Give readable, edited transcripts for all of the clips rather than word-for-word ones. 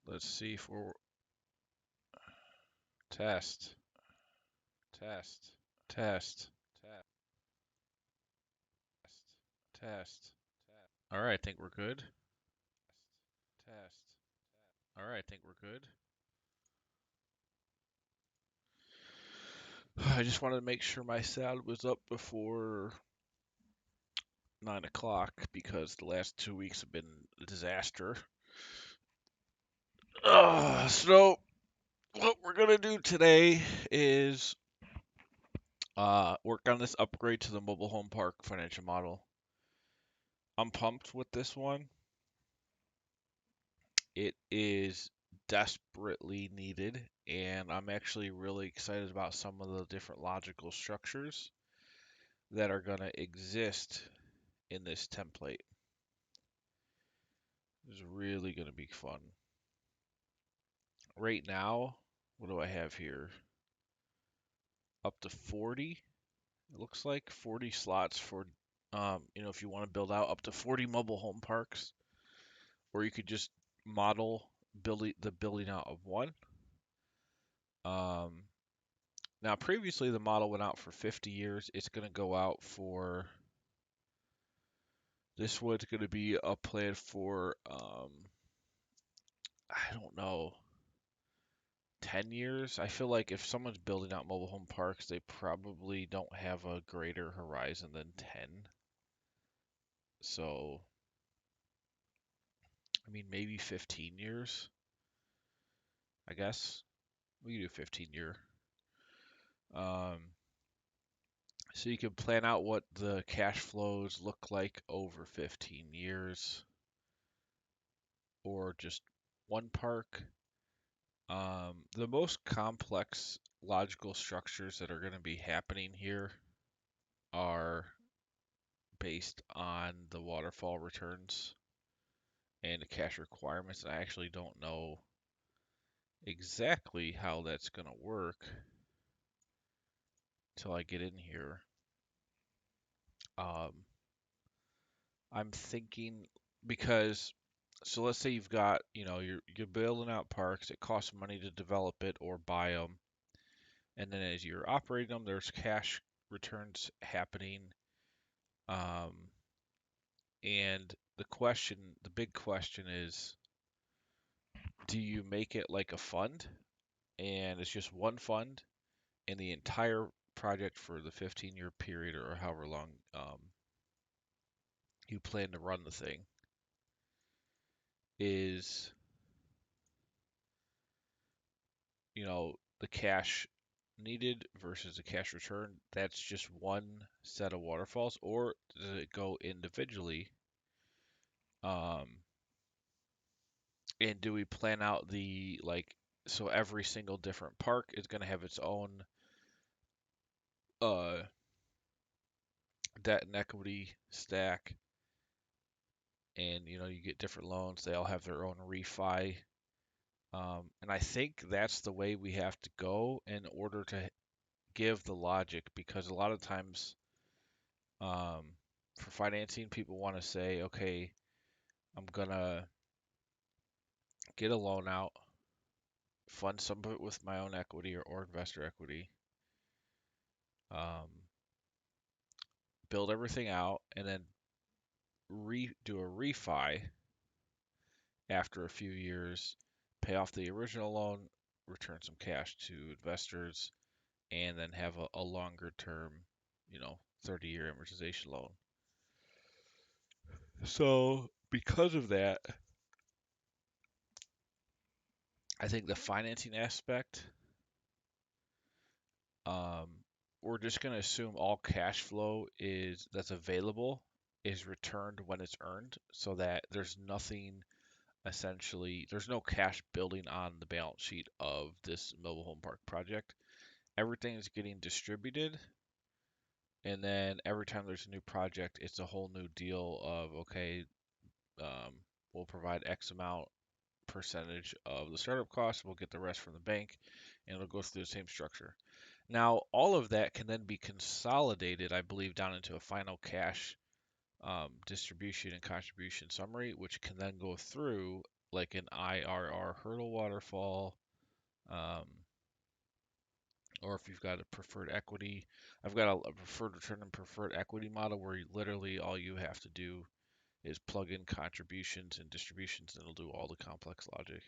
Let's see if we're test, test, test, test. All right, I think we're good. Test. All right, I think we're good. I just wanted to make sure my sound was up before 9 o'clock because the last 2 weeks have been a disaster. So what we're gonna do today is work on this upgrade to the mobile home park financial model. I'm pumped with this one. It is desperately needed, and I'm actually really excited about some of the different logical structures that are going to exist in this template. It's really going to be fun. Right now, what do I have here? Up to 40. It looks like 40 slots for, if you want to build out up to 40 mobile home parks, or you could just model the building out of one. Um, Now, previously the model went out for 50 years. It's going to go out for this one's going to be a plan for I don't know, 10 years. I feel like if someone's building out mobile home parks, they probably don't have a greater horizon than 10. So, I mean, maybe 15 years, I guess. We can do 15 year. Um, so you can plan out what the cash flows look like over 15 years or just one park. The most complex logical structures that are going to be happening here are based on the waterfall returns and the cash requirements. I actually don't know exactly how that's going to work until I get in here. Um, I'm thinking because so let's say you've got, you're building out parks. It costs money to develop it or buy them, and then as you're operating them, there's cash returns happening. Um, And the big question is, do you make it like a fund and it's just one fund and the entire project for the 15-year period or however long you plan to run the thing is, the cash needed versus the cash return, that's just one set of waterfalls, or does it go individually? Um, and do we plan out so every single different park is going to have its own uh, debt and equity stack, and you get different loans. They all have their own refi, and I think that's the way we have to go in order to give the logic. Because a lot of times, um, for financing, people want to say, okay, I'm gonna get a loan out, fund some of it with my own equity or investor equity, um, build everything out, and then do a refi after a few years, pay off the original loan, return some cash to investors, and then have a longer term, 30-year amortization loan. So, because of that, I think the financing aspect, um, we're just going to assume all cash flow that's available is returned when it's earned, so that there's nothing essentially, there's no cash building on the balance sheet of this mobile home park project. Everything is getting distributed, and then every time there's a new project, it's a whole new deal of, okay, um, we'll provide X amount percentage of the startup costs, we'll get the rest from the bank, and it'll go through the same structure. Now, all of that can then be consolidated, I believe, down into a final cash distribution and contribution summary, which can then go through like an IRR hurdle waterfall, um, or if you've got a preferred equity. I've got a preferred return and preferred equity model where literally all you have to do is plug in contributions and distributions, and it'll do all the complex logic.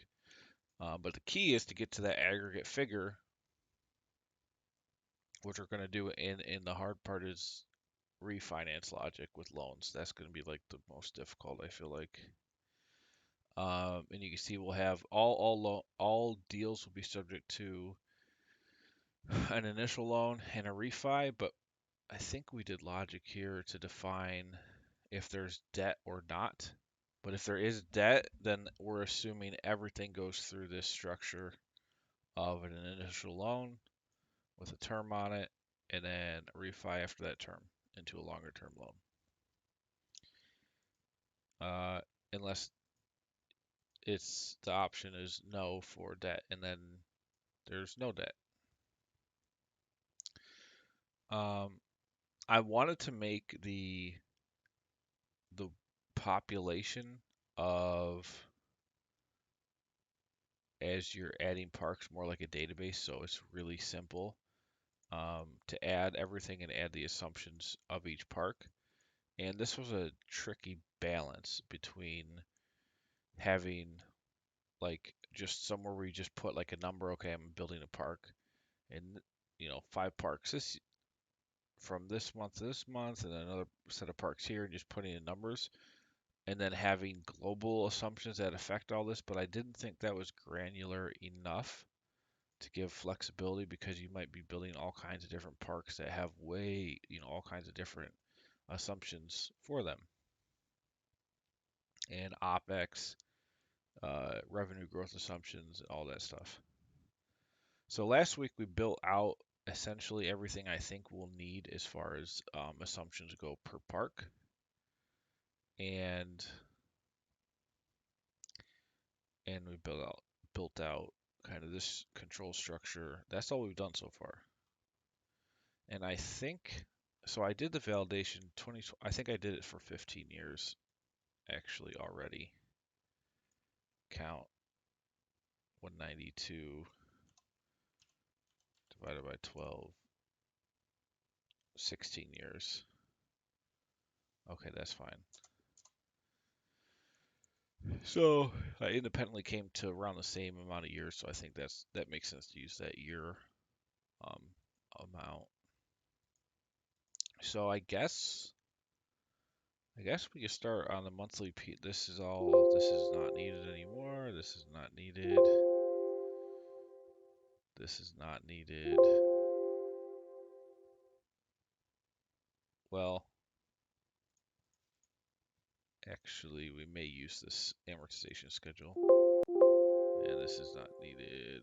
But the key is to get to that aggregate figure, which we're going to do in the hard part is refinance logic with loans. That's going to be like the most difficult, I feel like. And you can see we'll have all deals will be subject to an initial loan and a refi, but I think we did logic here to define if there's debt or not. But if there is debt, then we're assuming everything goes through this structure of an initial loan with a term on it, and then a refi after that term into a longer term loan. Unless it's the option is no for debt, and then there's no debt. I wanted to make the population of as you're adding parks more like a database, so it's really simple to add everything and add the assumptions of each park. And this was a tricky balance between having like just somewhere where you just put like a number, okay, I'm building a park, and 5 parks from this month to this month, and then another set of parks here, and just putting in numbers, and then having global assumptions that affect all this. But I didn't think that was granular enough to give flexibility because you might be building all kinds of different parks that have all kinds of different assumptions for them, and OpEx, revenue growth assumptions, all that stuff. So last week we built out essentially everything I think we'll need as far as assumptions go per park, and we built out kind of this control structure. That's all we've done so far. And I think so. I did the validation 20. I think I did it for 15 years actually already. Count 192 divided by 12, 16 years. Okay, that's fine. So I independently came to around the same amount of years, so I think that makes sense to use that year um, amount. So I guess we can start on the monthly P. This is not needed anymore. This is not needed. This is not needed. Well, actually, we may use this amortization schedule. And this is not needed.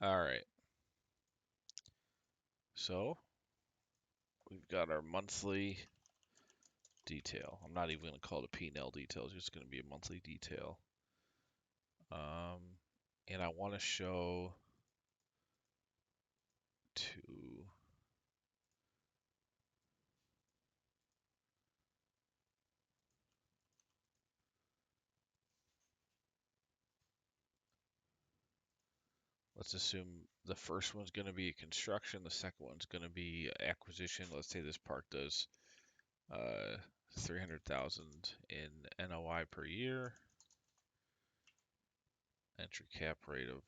All right. So we've got our monthly detail. I'm not even going to call it a P&L detail. It's just going to be a monthly detail. And I want to show two. Let's assume the first one's going to be construction. The second one's going to be acquisition. Let's say this park does 300,000 in NOI per year. Entry cap rate of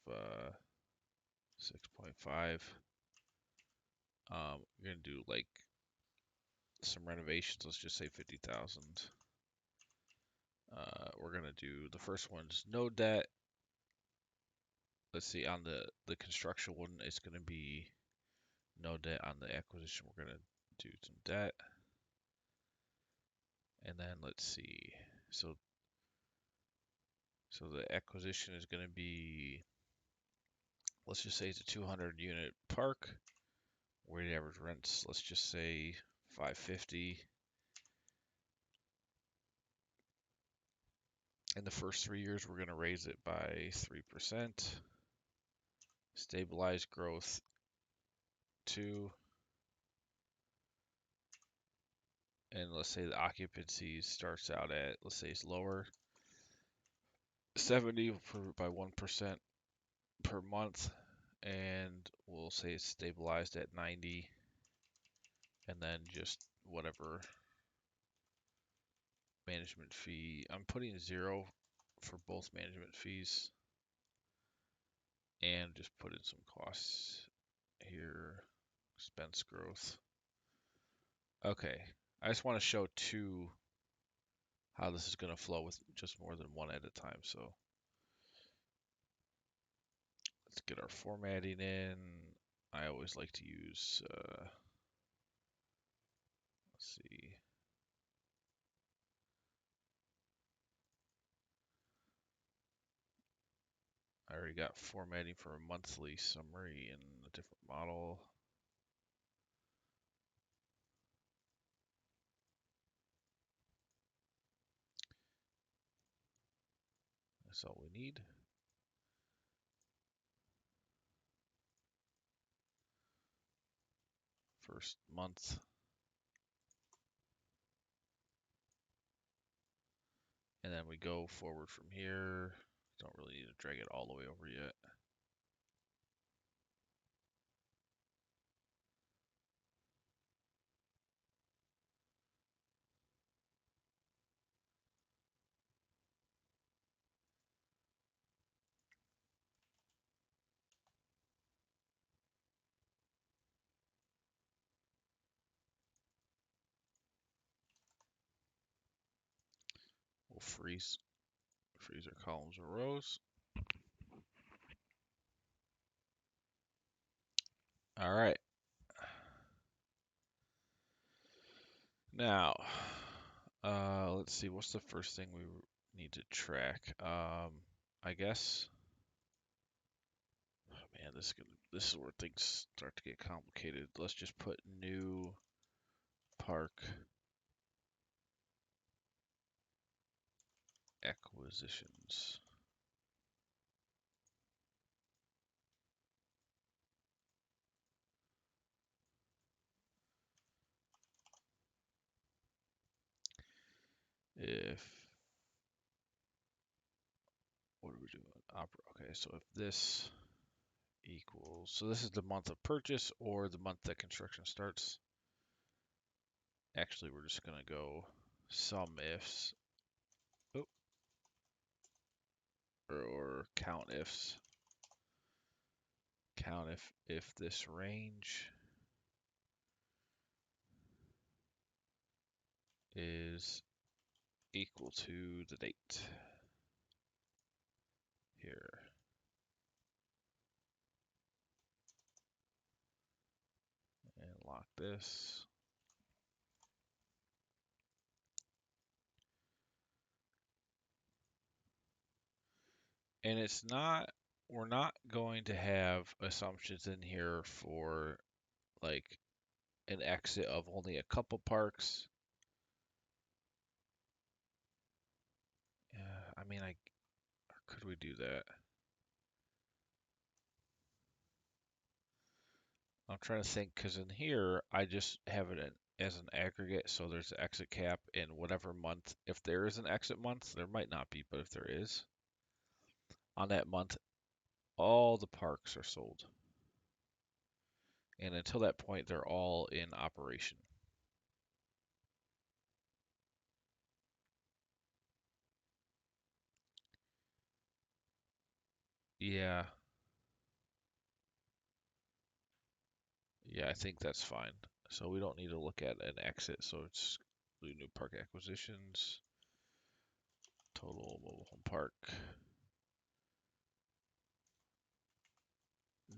6.5. We're gonna do like some renovations. Let's just say 50,000. We're gonna do the first one's no debt. Let's see, on the construction one, it's gonna be no debt. On the acquisition, we're gonna do some debt. And then let's see. So the acquisition is gonna be, let's just say it's a 200 unit park. Weighted average rents, let's just say 550. In the first 3 years, we're gonna raise it by 3%. Stabilized growth 2. and let's say the occupancy starts out at, let's say it's lower, 70 by 1% per month, and we'll say it's stabilized at 90, and then just whatever management fee. I'm putting 0 for both management fees, and just put in some costs here, expense growth. Okay, I just want to show how this is going to flow with just more than one at a time. So let's get our formatting in. I always like to use, let's see, I already got formatting for a monthly summary in a different model. That's all we need. First month. And then we go forward from here. Don't really need to drag it all the way over yet. We'll freeze our columns or rows. All right. Now, let's see. What's the first thing we need to track? I guess. Oh man, this is where things start to get complicated. Let's just put new park acquisitions. If what are we doing? Okay, so if this equals, so this is the month of purchase or the month that construction starts. Actually, we're just gonna go sum ifs, oh, or count ifs. Count if this range is equal to the date here. And lock this. And we're not going to have assumptions in here for like an exit of only a couple parks. Yeah, I mean, could we do that? I'm trying to think because in here I just have it as an aggregate, so there's an exit cap in whatever month. If there is an exit month, there might not be, but if there is, on that month, all the parks are sold. And until that point, they're all in operation. Yeah, yeah, I think that's fine. So we don't need to look at an exit. So it's new park acquisitions, total mobile home park,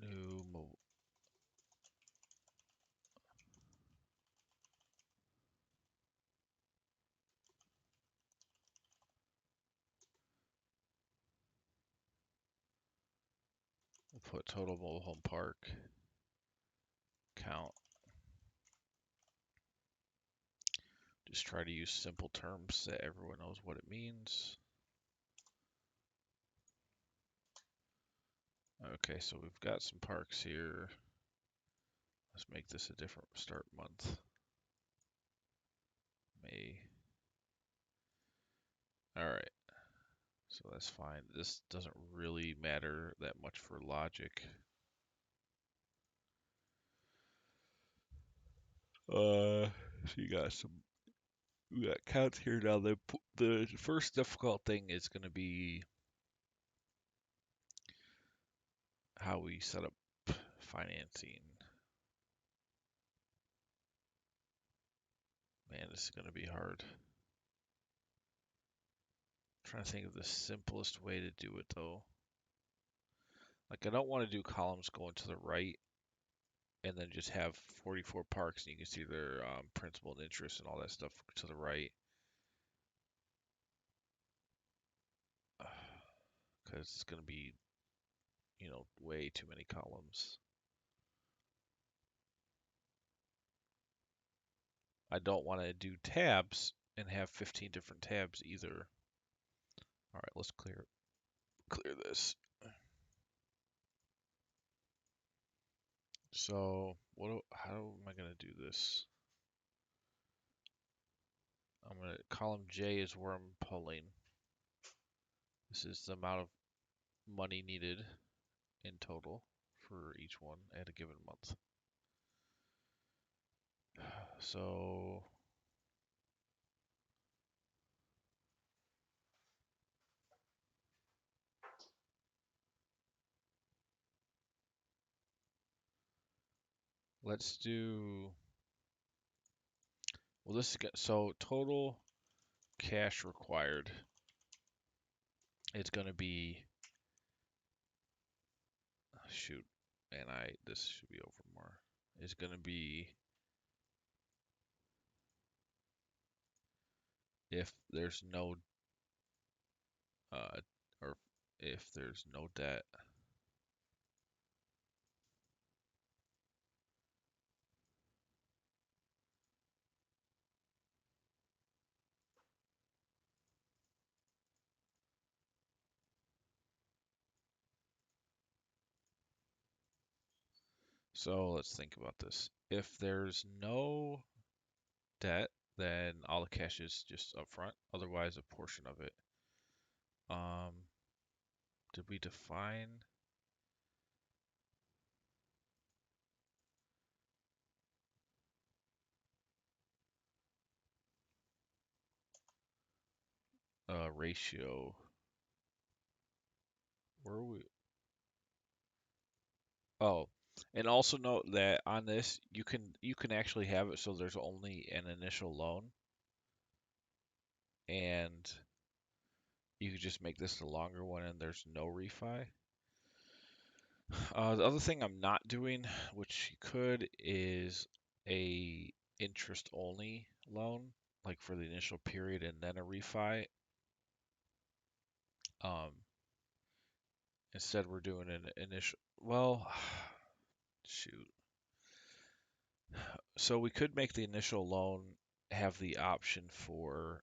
new mobile. We'll put total mobile home park count. Just try to use simple terms that everyone knows what it means. Okay, so we've got some parks here. Let's make this a different start month. May. All right. So that's fine. This doesn't really matter that much for logic. So we got counts here now. The first difficult thing is going to be how we set up financing. Man, this is going to be hard. I'm trying to think of the simplest way to do it though. Like I don't want to do columns going to the right and then just have 44 parks and you can see their principal and interest and all that stuff to the right. Because it's going to be, way too many columns. I don't want to do tabs and have 15 different tabs either. All right, let's clear this. So, how am I going to do this? Column J is where I'm pulling. This is the amount of money needed in total for each one at a given month. So, let's do, well, so total cash required is going to be, shoot, and this should be over more, is going to be if there's no, or if there's no debt. So let's think about this. If there's no debt, then all the cash is just upfront. Otherwise, a portion of it. Um, did we define? Ratio. Where are we? Oh, and also note that on this, you can actually have it so there's only an initial loan, and you could just make this the longer one, and there's no refi. The other thing I'm not doing, which you could, is a interest only loan, like for the initial period and then a refi. Um, Instead, we're doing an initial. Well, shoot. So we could make the initial loan have the option for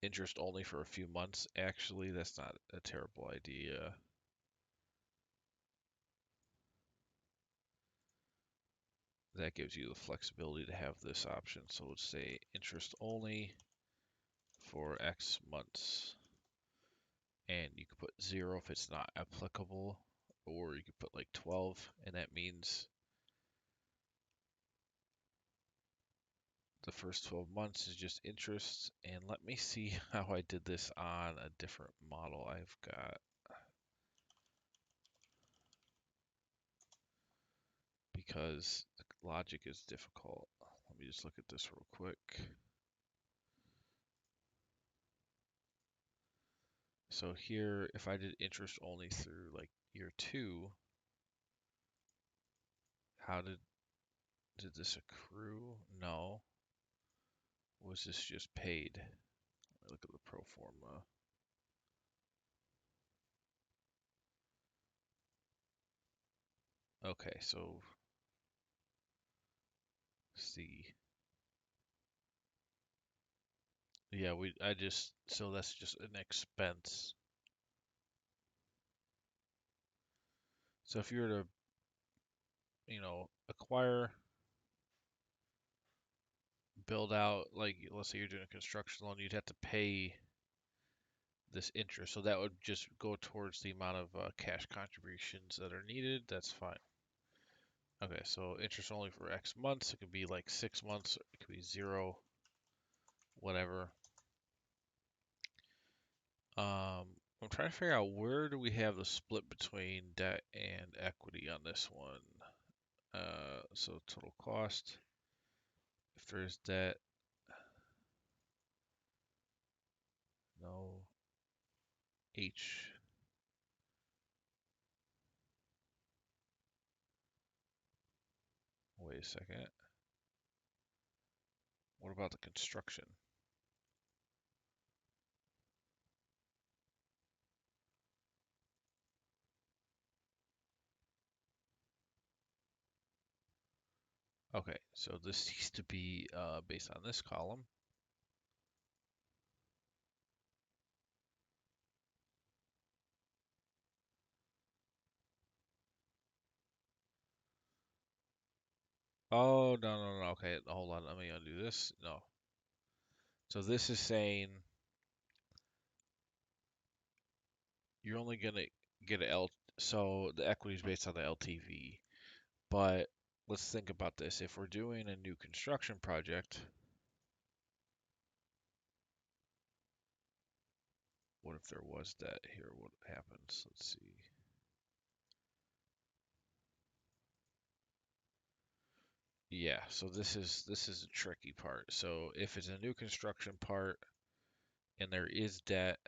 interest only for a few months. Actually, that's not a terrible idea. That gives you the flexibility to have this option. So let's say interest only for X months. And you could put 0 if it's not applicable, or you could put like 12, and that means the first 12 months is just interest. And let me see how I did this on a different model I've got. Because the logic is difficult. Let me just look at this real quick. So here, if I did interest only through like year 2, how did this accrue? No. Was this just paid? Let me look at the pro forma. Okay, so see. Yeah, so that's just an expense. So if you were to, acquire build out, like let's say you're doing a construction loan, you'd have to pay this interest. So that would just go towards the amount of cash contributions that are needed. That's fine. Okay, so interest only for X months. It could be like 6 months. It could be zero, whatever. I'm trying to figure out where do we have the split between debt and equity on this one. So total cost. If there's debt, no H. Wait a second. What about the construction? Okay, so this needs to be based on this column. Oh, no, no, no. Okay, hold on. Let me undo this. No. So this is saying you're only gonna get a L. So the equity is based on the LTV. But let's think about this. If we're doing a new construction project, what if there was debt here? What happens? Let's see. Yeah, so this is a tricky part. So if it's a new construction part and there is debt,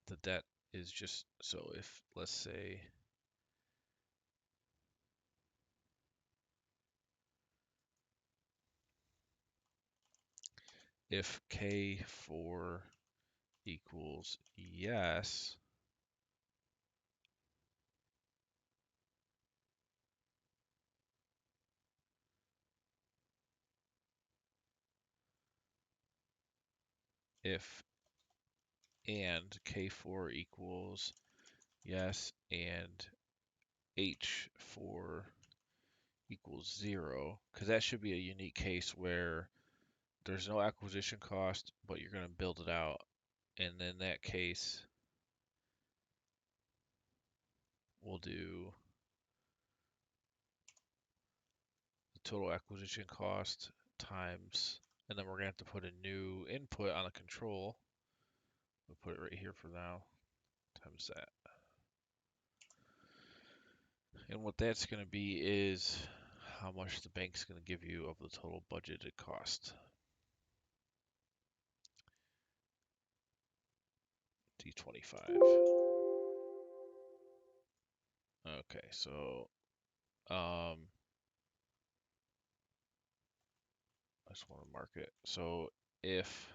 the debt is just so if let's say if K4 equals yes, if and K4 equals yes and H4 equals 0, because that should be a unique case where there's no acquisition cost, but you're going to build it out. And in that case, we'll do the total acquisition cost times, and then we're going to have to put a new input on a control. We'll put it right here for now, times that. And what that's going to be is how much the bank's going to give you of the total budgeted cost. D25. Okay, so I just want to mark it. So if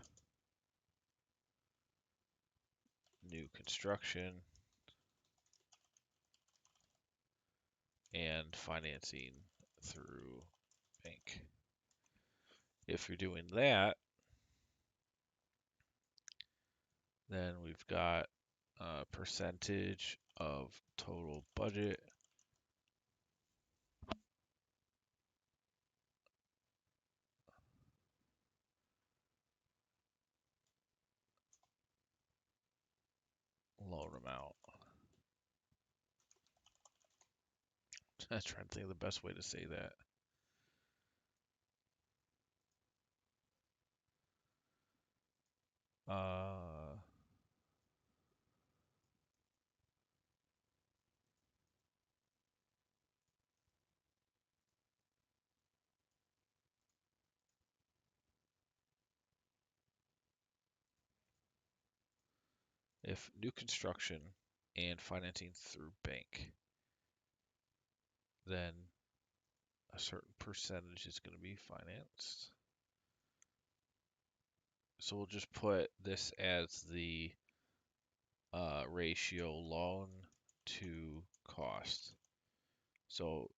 new construction and financing through bank. If you're doing that, then we've got a percentage of total budget loan amount. I'm trying to think of the best way to say that. Uh, if new construction and financing through bank, then a certain percentage is going to be financed. So we'll just put this as the ratio loan to cost. So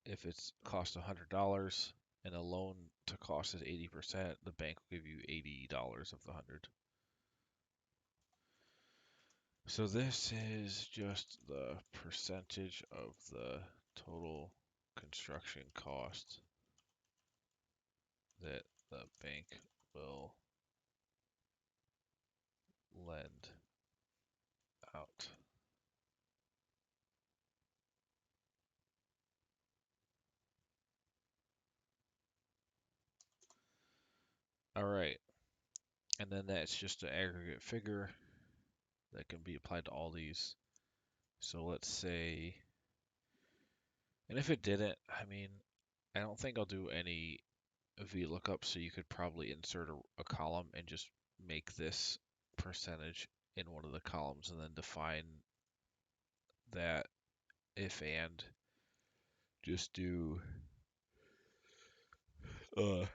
if it's cost $100 and a loan to cost is 80%, the bank will give you $80 of the 100. So this is just the percentage of the total construction cost that the bank will lend out. All right. And then that's just an aggregate figure that can be applied to all these. So let's say, and if it didn't, I mean, I don't think I'll do any VLOOKUP, so you could probably insert a column and just make this percentage in one of the columns and then define that if and just do uh,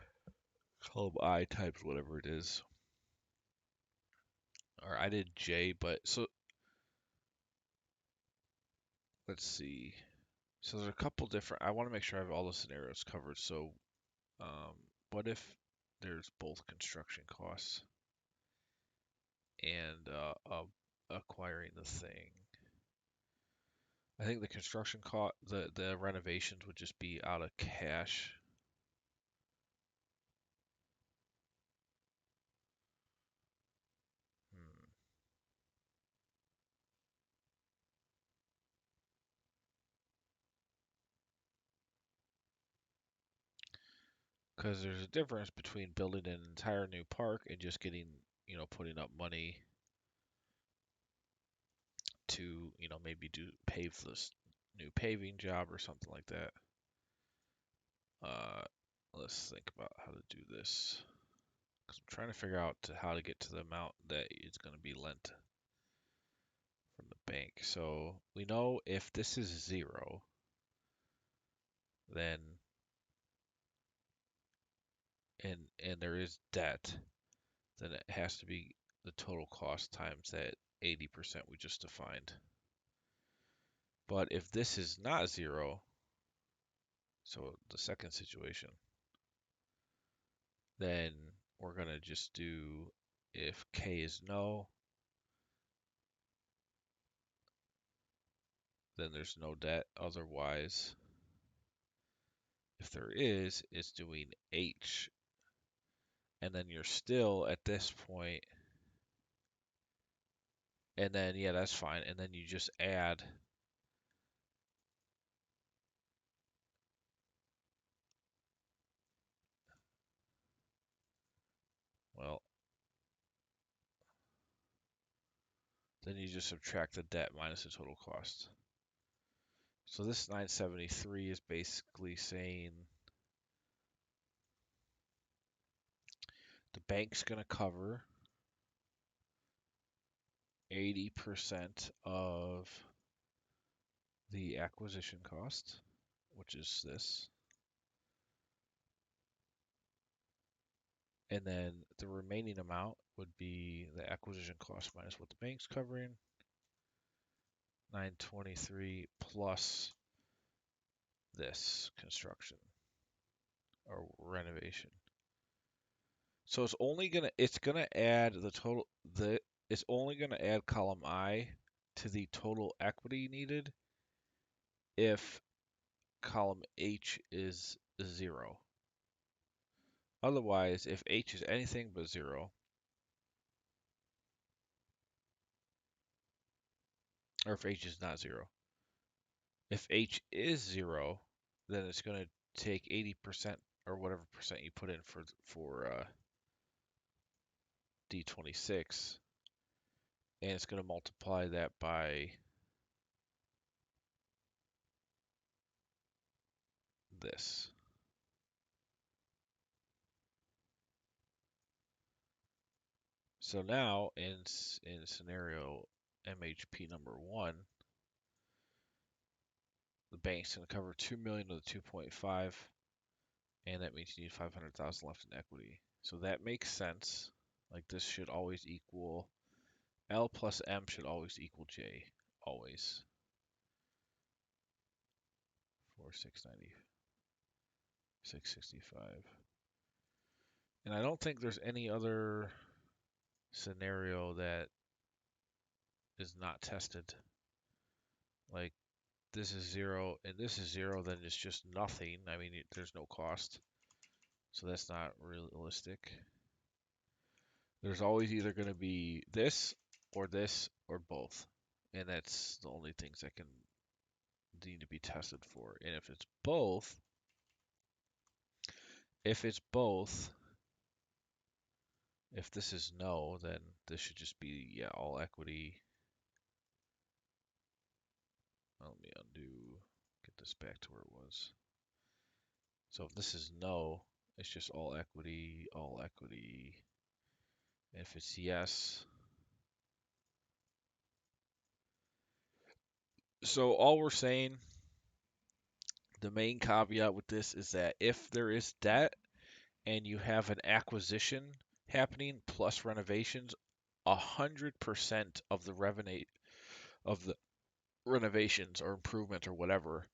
column I times whatever it is. Or I did J, but so let's see. So there's a couple different, I want to make sure I have all the scenarios covered. So um, what if there's both construction costs and acquiring the thing? I think the construction cost, the renovations would just be out of cash. Because there's a difference between building an entire new park and just getting, putting up money to, maybe pave this new paving job or something like that. Uh, let's think about how to do this. Because I'm trying to figure out how to get to the amount that is going to be lent from the bank. So we know if this is 0, then and there is debt, then it has to be the total cost times that 80% we just defined. But if this is not 0, so the second situation, then we're going to just do if k is no, then there's no debt. Otherwise, if there is, it's doing h. And then you're still at this point, and then, yeah, that's fine. And then you just add, well, then you just subtract the debt minus the total cost. So this 973 is basically saying the bank's going to cover 80% of the acquisition cost, which is this. And then the remaining amount would be the acquisition cost minus what the bank's covering, 923 plus this construction or renovation. So it's gonna add the total it's only gonna add column I to the total equity needed if column H is 0. Otherwise, if H is anything but 0, or if H is not 0, if H is 0, then it's going to take 80% or whatever percent you put in for D26, and it's going to multiply that by this. So now in scenario MHP number 1, the bank's going to cover 2 million of the 2.5, and that means you need 500,000 left in equity. So that makes sense. Like this should always equal L plus M should always equal J, always. 4,690, 665. And I don't think there's any other scenario that is not tested. Like this is 0 and this is 0, then it's just nothing. I mean, there's no cost. So that's not realistic. There's always either going to be this or both. And that's the only things that can need to be tested for. And if it's both, if this is no, then this should just be, yeah, all equity. Let me undo, get this back to where it was. So if this is no, it's just all equity, all equity. If it's yes, so all we're saying, the main caveat with this is that if there is debt and you have an acquisition happening plus renovations, 100% of the revenue of the renovations or improvement or whatever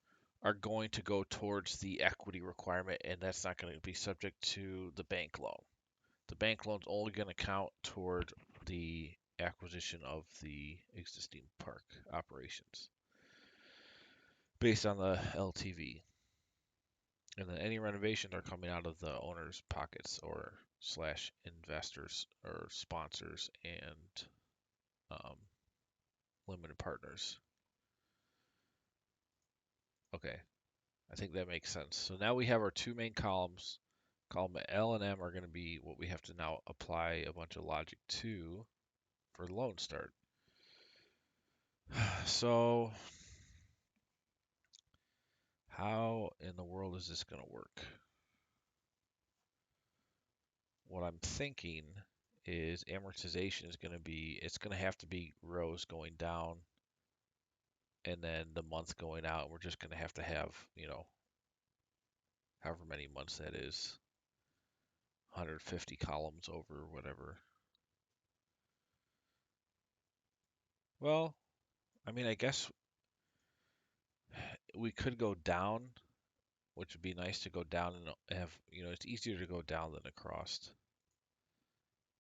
are going to go towards the equity requirement, and that's not going to be subject to the bank loan. The bank loan's only going to count toward the acquisition of the existing park operations based on the LTV. And then any renovations are coming out of the owner's pockets or slash investors or sponsors and um, limited partners. Okay, I think that makes sense. So now we have our two main columns. Column L and M are going to be what we have to now apply a bunch of logic to for loan start. So how in the world is this going to work? What I'm thinking is amortization is going to be, it's going to have to be rows going down and then the month going out. We're just going to have, however many months that is, 150 columns over whatever. Well, I mean, I guess we could go down, which would be nice to go down and have, it's easier to go down than across.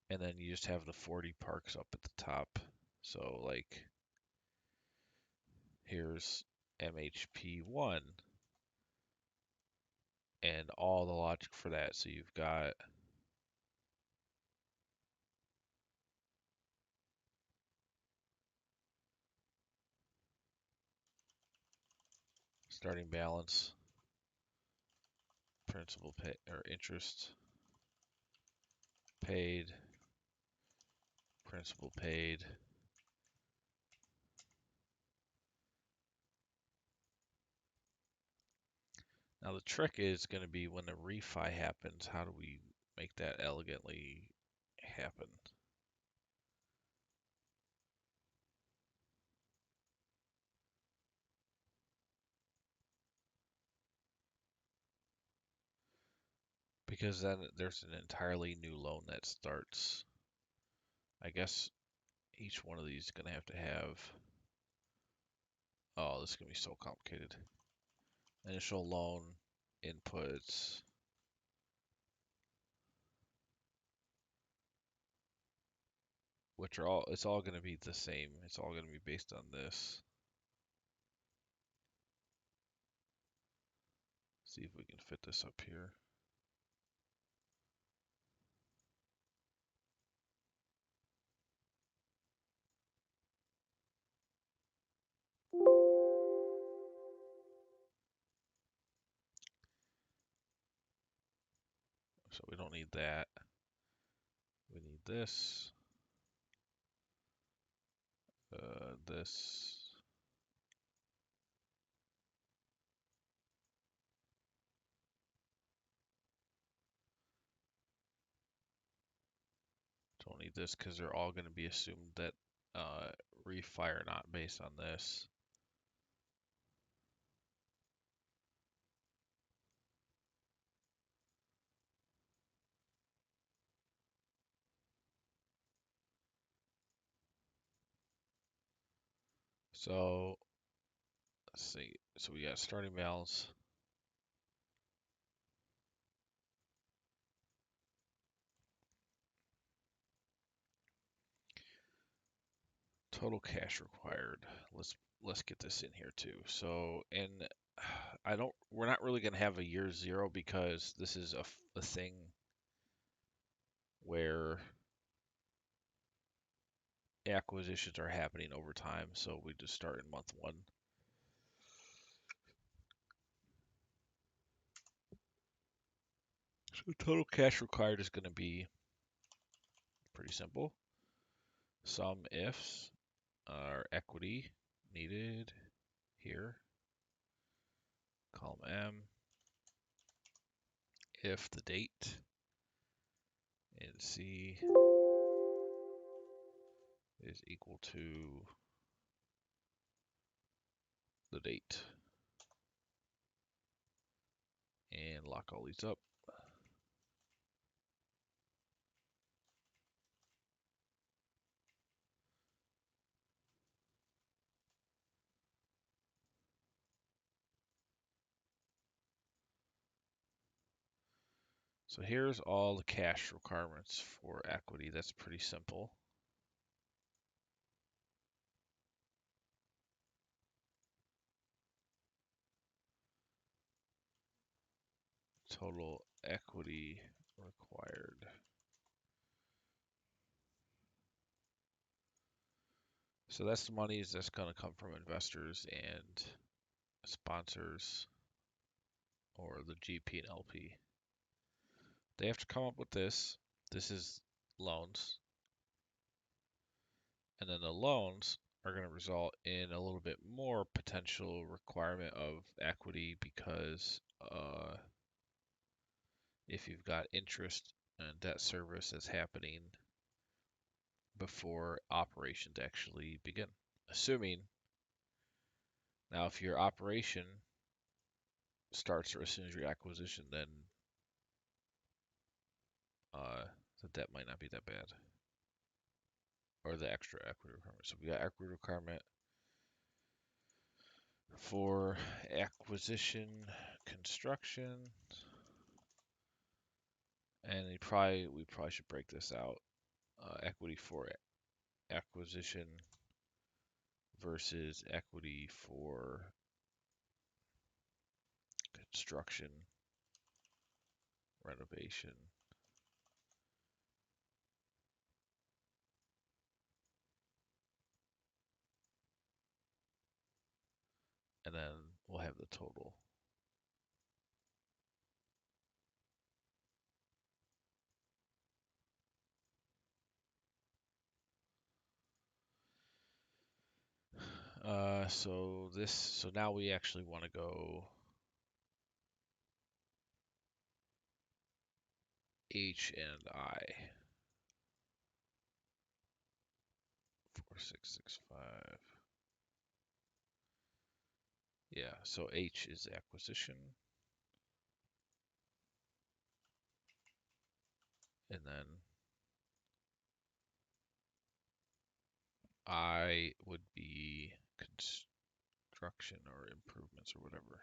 And then you just have the 40 parks up at the top. So, like, here's MHP1 and all the logic for that. So you've got starting balance, principal pay or interest paid, principal paid. Now the trick is going to be when the refi happens, how do we make that elegantly happen? Because then there's an entirely new loan that starts. I guess each one of these is going to have, oh, this is going to be so complicated. Initial loan inputs, which are all, it's all going to be the same. It's all going to be based on this. See if we can fit this up here. So we don't need that. We need this, this. Don't need this because they're all going to be assumed that refi are not based on this. So let's see. So we got starting balance. Total cash required. Let's get this in here too. So in we're not really going to have a year zero because this is a thing where acquisitions are happening over time. So we just start in month one. So total cash required is going to be pretty simple. Sum ifs are equity needed here, column M, if the date in C is equal to the date, and lock all these up. So here's all the cash requirements for equity. That's pretty simple. Total equity required. So that's the monies that's going to come from investors and sponsors or the GP and LP. They have to come up with this. This is loans. And then the loans are going to result in a little bit more potential requirement of equity because if you've got interest and debt service that's happening before operations actually begin. Assuming now if your operation starts or as soon as your acquisition, then the debt might not be that bad. Or the extra equity requirement. So we got equity requirement for acquisition, construction, and we probably should break this out. Equity for acquisition versus equity for construction, renovation, and then we'll have the total. So now we actually want to go H and I. 4665. Yeah, so H is acquisition. And then I would be construction or improvements or whatever.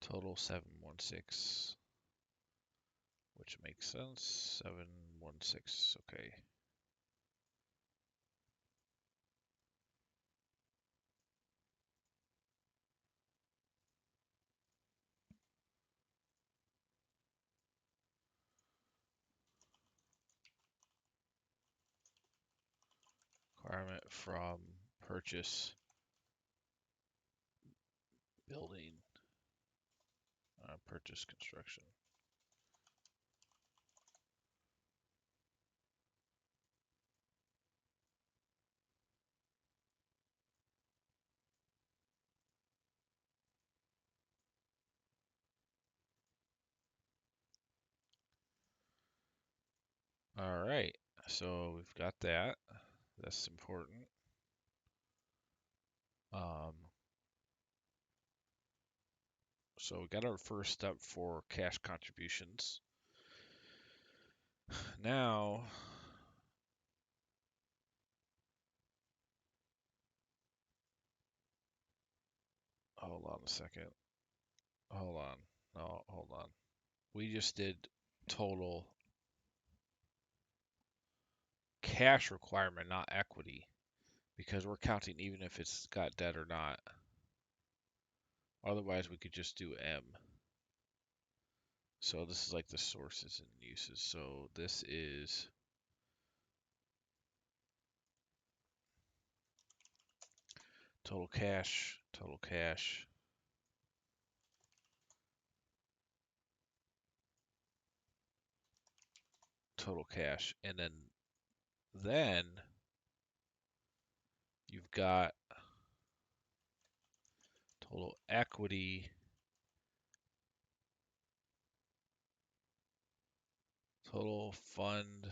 Total 716, which makes sense. 716, okay. Requirement from purchase building, purchase construction. All right, so we've got that. That's important. So we got our first step for cash contributions. Now, hold on a second. Hold on. No, hold on. we just did total cash requirement, not equity, because we're counting even if it's got debt or not. Otherwise, we could just do M. So this is like the sources and uses. So this is total cash, total cash, total cash. And then you've got total equity, total fund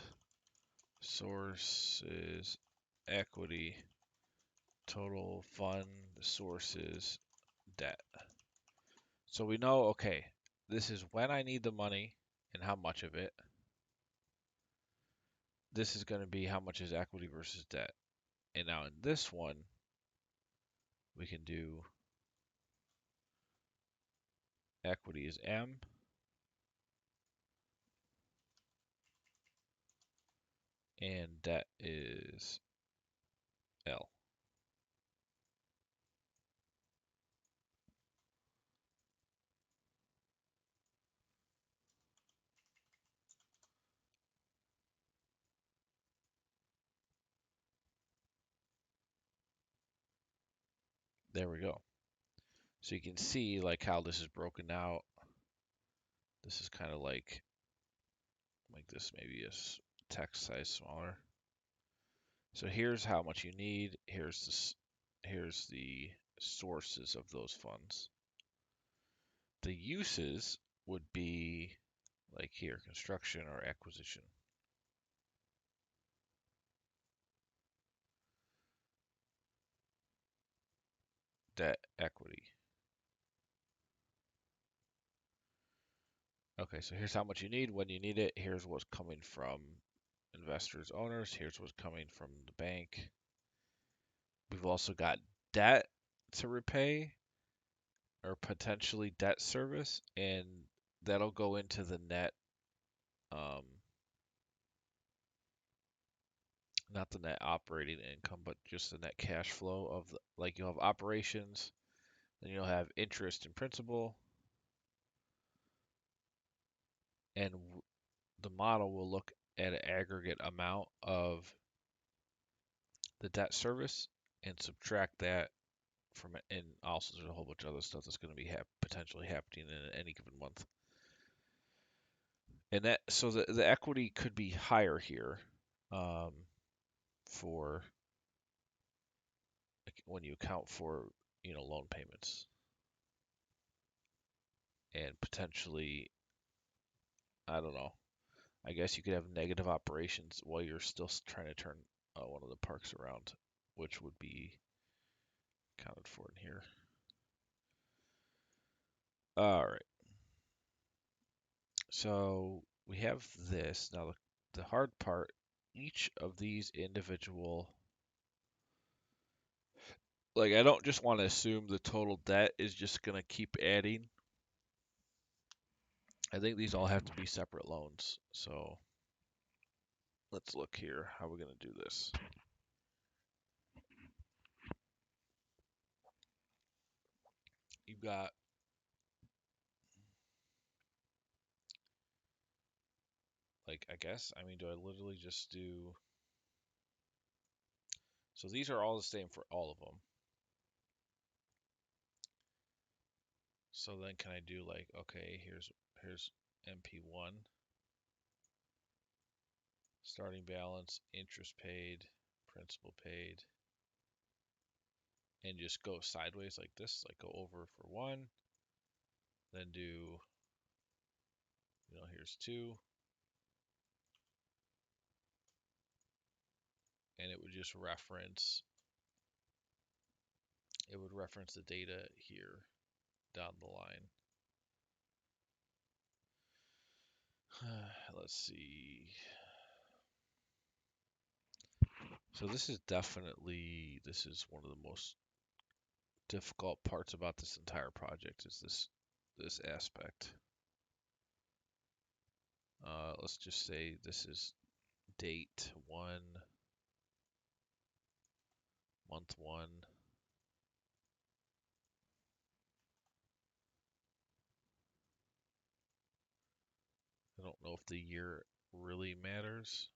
sources equity, total fund sources debt. So we know, okay, this is when I need the money and how much of it. This is going to be how much is equity versus debt. And now in this one, we can do equity is M and debt is L. There we go. So you can see like how this is broken out. This is kind of like this maybe is text size smaller. So here's how much you need. Here's the sources of those funds. The uses would be like here, construction or acquisition. Debt, equity. Okay, so here's how much you need, when you need it. Here's what's coming from investors, owners. Here's what's coming from the bank. We've also got debt to repay or potentially debt service, and that'll go into the net, um, not the net operating income, but just the net cash flow of like you'll have operations, then you'll have interest and principal, and the model will look at an aggregate amount of the debt service and subtract that from it. And also there's a whole bunch of other stuff that's going to be potentially happening in any given month. And that, so the equity could be higher here, um, for like, when you account for, loan payments, and potentially, I don't know, I guess you could have negative operations while you're still trying to turn one of the parks around, which would be accounted for in here. All right. So we have this. Now the hard part, each of these individual, like I don't just want to assume the total debt is just going to keep adding. I think these all have to be separate loans. So let's look here. How we're going to do this. You've got, like, I guess, I mean, do I literally just do, so these are all the same for all of them. So then can I do like, okay, here's MP1, starting balance, interest paid, principal paid, and just go sideways like this, like go over for one, then do, here's two, and it would just reference the data here down the line. Let's see. So this is one of the most difficult parts about this entire project is this aspect. Let's just say this is date 1, month 1. I don't know if the year really matters.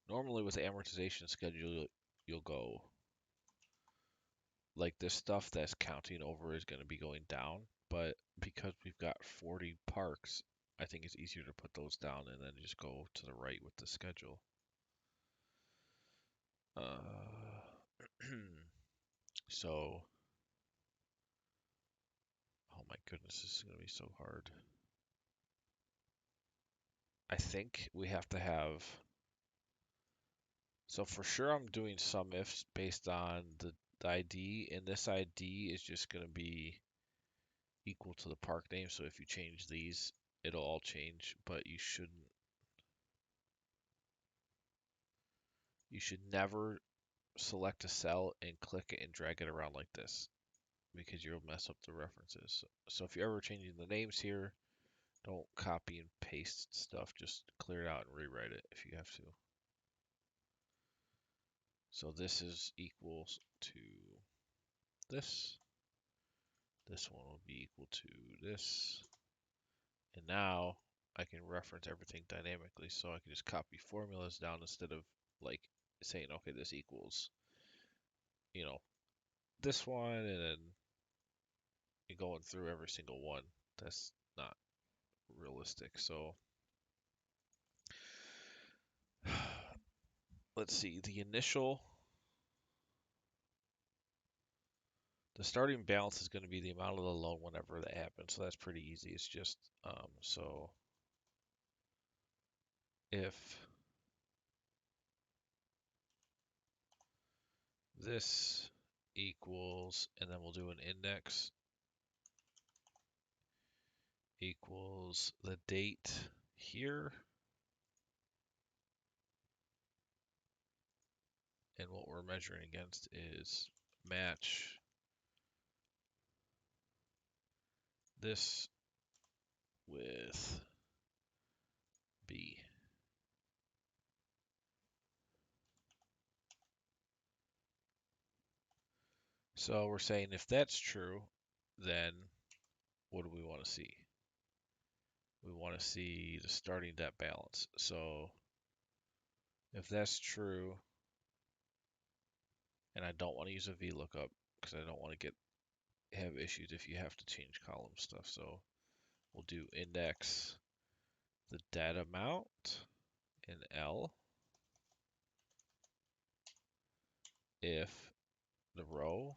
Normally with the amortization schedule, you'll go like this stuff that's counting over is going to be going down, but because we've got 40 parks, I think it's easier to put those down and then just go to the right with the schedule. So, oh my goodness, this is going to be so hard. I think we have to have, so for sure I'm doing some ifs based on the ID, and this ID is just going to be equal to the park name. So if you change these, it'll all change, but you should never select a cell and click it and drag it around like this because you'll mess up the references. So if you're ever changing the names here, don't copy and paste stuff. Just clear it out and rewrite it if you have to. So this is equals to this. This one will be equal to this. And now I can reference everything dynamically. So I can just copy formulas down instead of like saying, okay, this equals, you know, this one, and then you're going through every single one. That's not realistic. So let's see. The starting balance is going to be the amount of the loan whenever that happens. So that's pretty easy. It's just, so if this equals, and then we'll do an index equals the date here, and what we're measuring against is match this with B. So we're saying if that's true, then what do we want to see? We want to see the starting debt balance. So if that's true, and I don't want to use a VLOOKUP because I don't want to have issues if you have to change column stuff. So we'll do index the debt amount in L if the row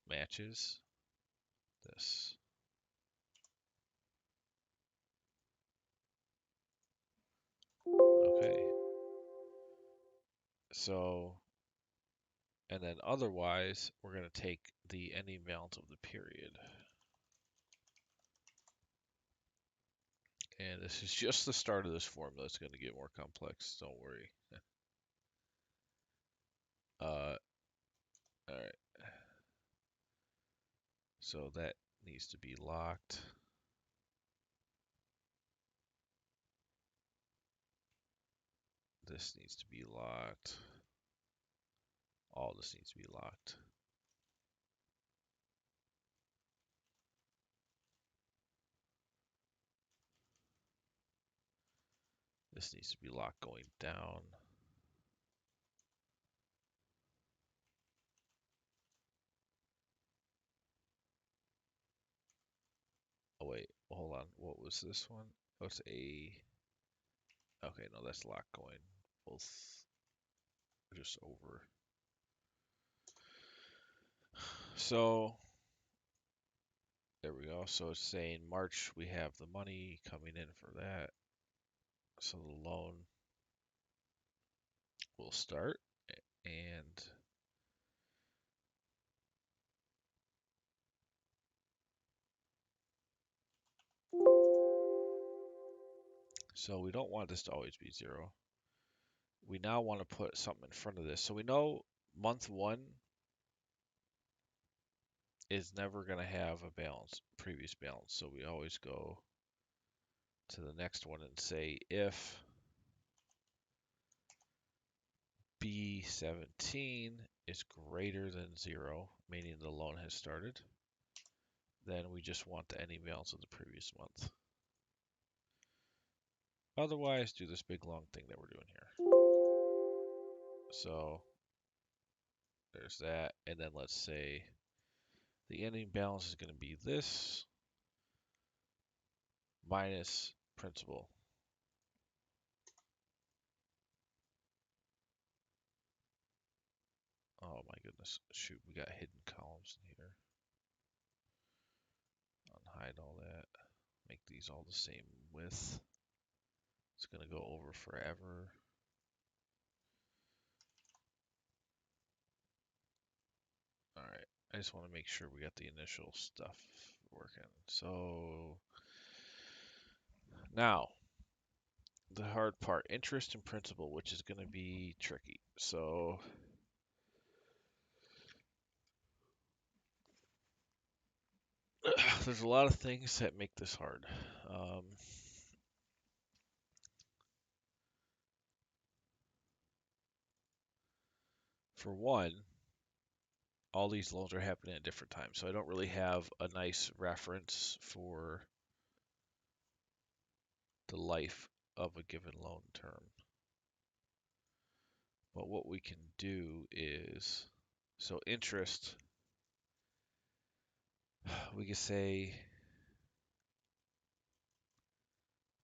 matches this. Okay. So, and then otherwise, we're going to take the ending balance of the period. And this is just the start of this formula. It's going to get more complex. Don't worry. All right. So that needs to be locked. This needs to be locked. All this needs to be locked. This needs to be locked going down. Oh wait, hold on. What was this one? Oh, it's a. Okay, no, that's locked going both just over. So there we go. So it's saying March we have the money coming in for that. So the loan will start, and so we don't want this to always be 0. we now want to put something in front of this. So we know month one is never going to have a balance, previous balance. So we always go to the next one and say if B17 is greater than 0, meaning the loan has started, then we just want the ending balance of the previous month. Otherwise, do this big long thing that we're doing here. So there's that. And then let's say the ending balance is going to be this minus principal. Oh my goodness. Shoot, we got hidden columns in here. Unhide all that. Make these all the same width. It's going to go over forever. All right. I just want to make sure we got the initial stuff working. So now the hard part, interest and principal, which is going to be tricky. So there's a lot of things that make this hard. For one, all these loans are happening at different times, so I don't really have a nice reference for the life of a given loan term. But what we can do is, so interest, we could say,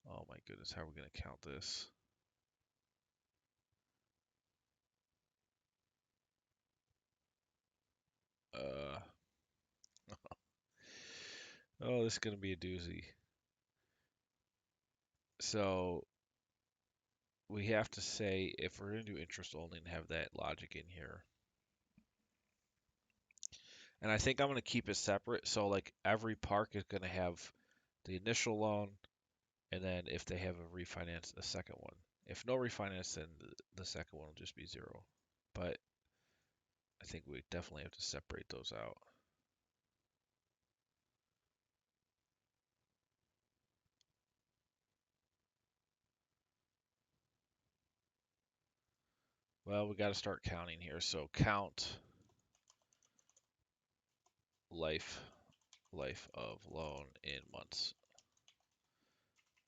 oh my goodness, how are we going to count this? Uh, oh, this is going to be a doozy. So we have to say, if we're going to do interest only and have that logic in here, and I think I'm going to keep it separate. So like every park is going to have the initial loan, and then if they have a refinance, a second one. If no refinance, then the second one will just be 0. But I think we definitely have to separate those out. Well, we got to start counting here. So count life of loan in months.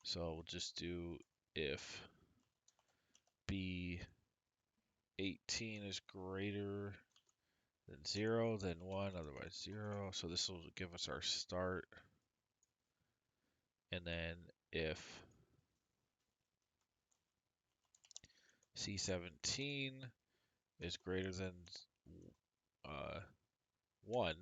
So we'll just do if B18 is greater than 0, then 1, otherwise 0. So this will give us our start. And then if C17 is greater than 1,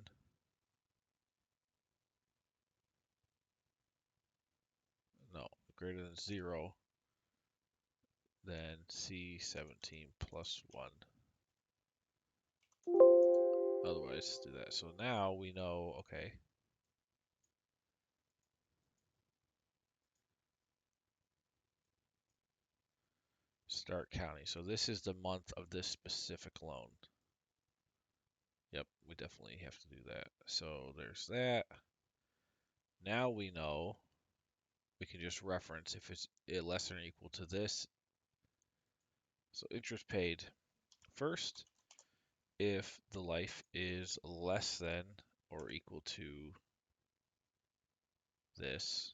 no, greater than 0, then C17 plus 1. Otherwise, do that. So now we know, okay, start counting. So this is the month of this specific loan. Yep, we definitely have to do that. So there's that. Now we know we can just reference if it's less than or equal to this. So interest paid first if the life is less than or equal to this.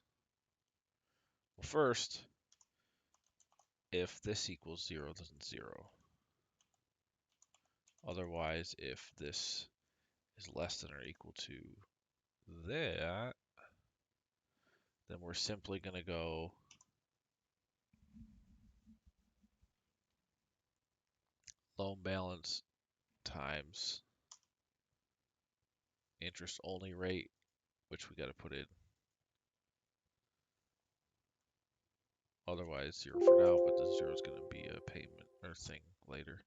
Well, first, if this equals 0, then 0. Otherwise, if this is less than or equal to that, then we're simply going to go loan balance times interest only rate, which we got to put in. Otherwise 0 for now, but the 0 is going to be a payment or thing later.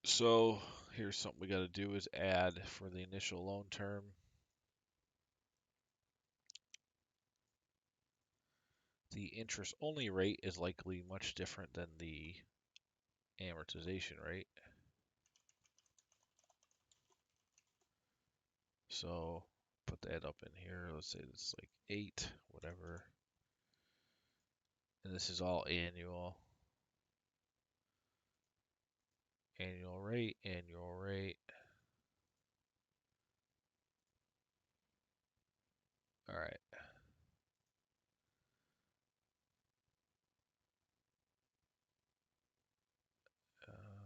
So here's something we got to do is add for the initial loan term The interest only rate is likely much different than the amortization rate. So put that up in here. Let's say it's like 8, whatever. And this is all annual. Annual rate, annual rate. All right. Uh,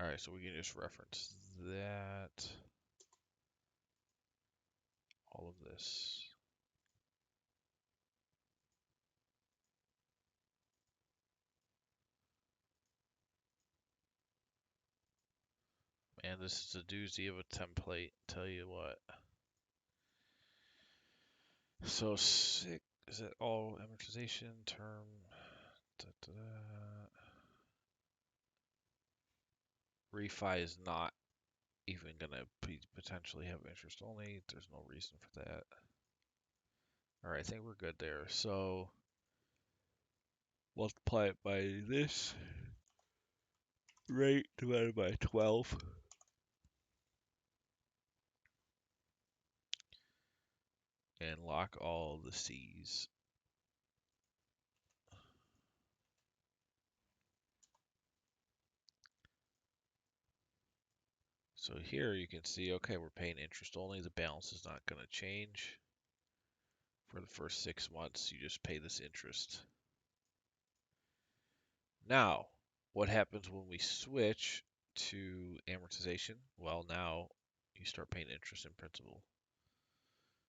all right, so we can just reference that, all of this. Man, this is a doozy of a template, tell you what. So six, is that all amortization term? Da, da, da. Refi is not even gonna potentially have interest only. There's no reason for that. All right, I think we're good there. So multiply it by this rate divided by 12. And lock all the C's. So here you can see, okay, we're paying interest only. The balance is not going to change. For the first 6 months, you just pay this interest. Now, what happens when we switch to amortization? Well, now you start paying interest and principal.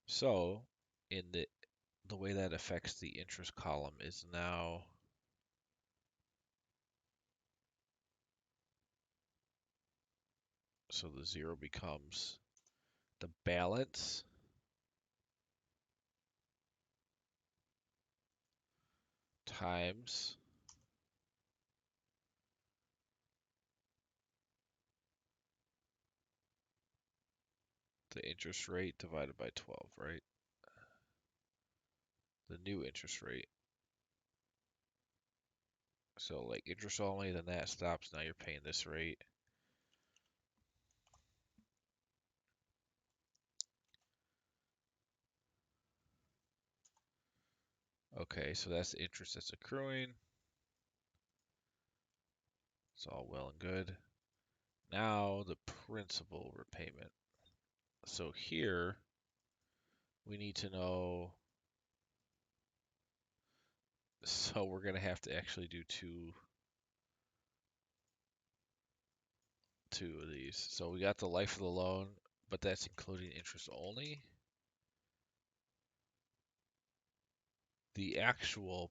So, in the way that affects the interest column is now so the 0 becomes the balance times the interest rate divided by 12, right? The new interest rate. So like interest only, then that stops. Now you're paying this rate. Okay, so that's the interest that's accruing. It's all well and good. Now the principal repayment. So here we need to know. So we're gonna have to actually do two of these. So we got the life of the loan, but that's including interest only. The actual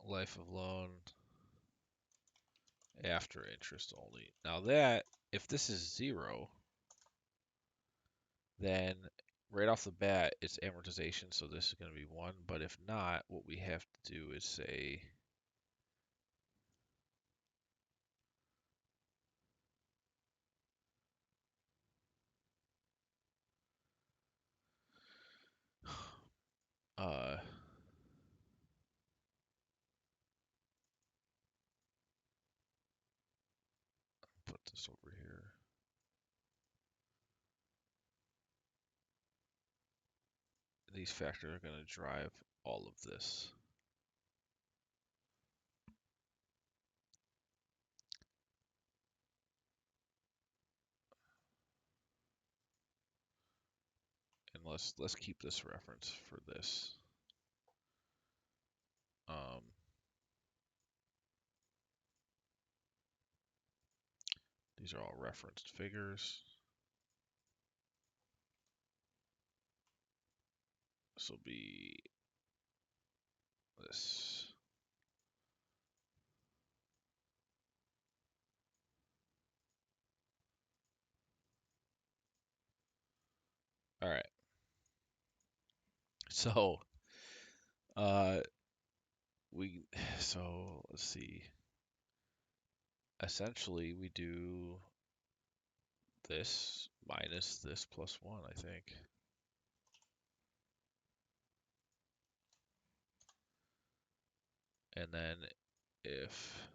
life of loan after interest only. Now that, if this is 0, then right off the bat, it's amortization, so this is going to be 1. But if not, what we have to do is say uh, put this over here. These factors are going to drive all of this. And let's keep this reference for this. These are all referenced figures. This will be this. All right. So, uh, we so let's see. Essentially, we do this minus this plus 1, I think. And then if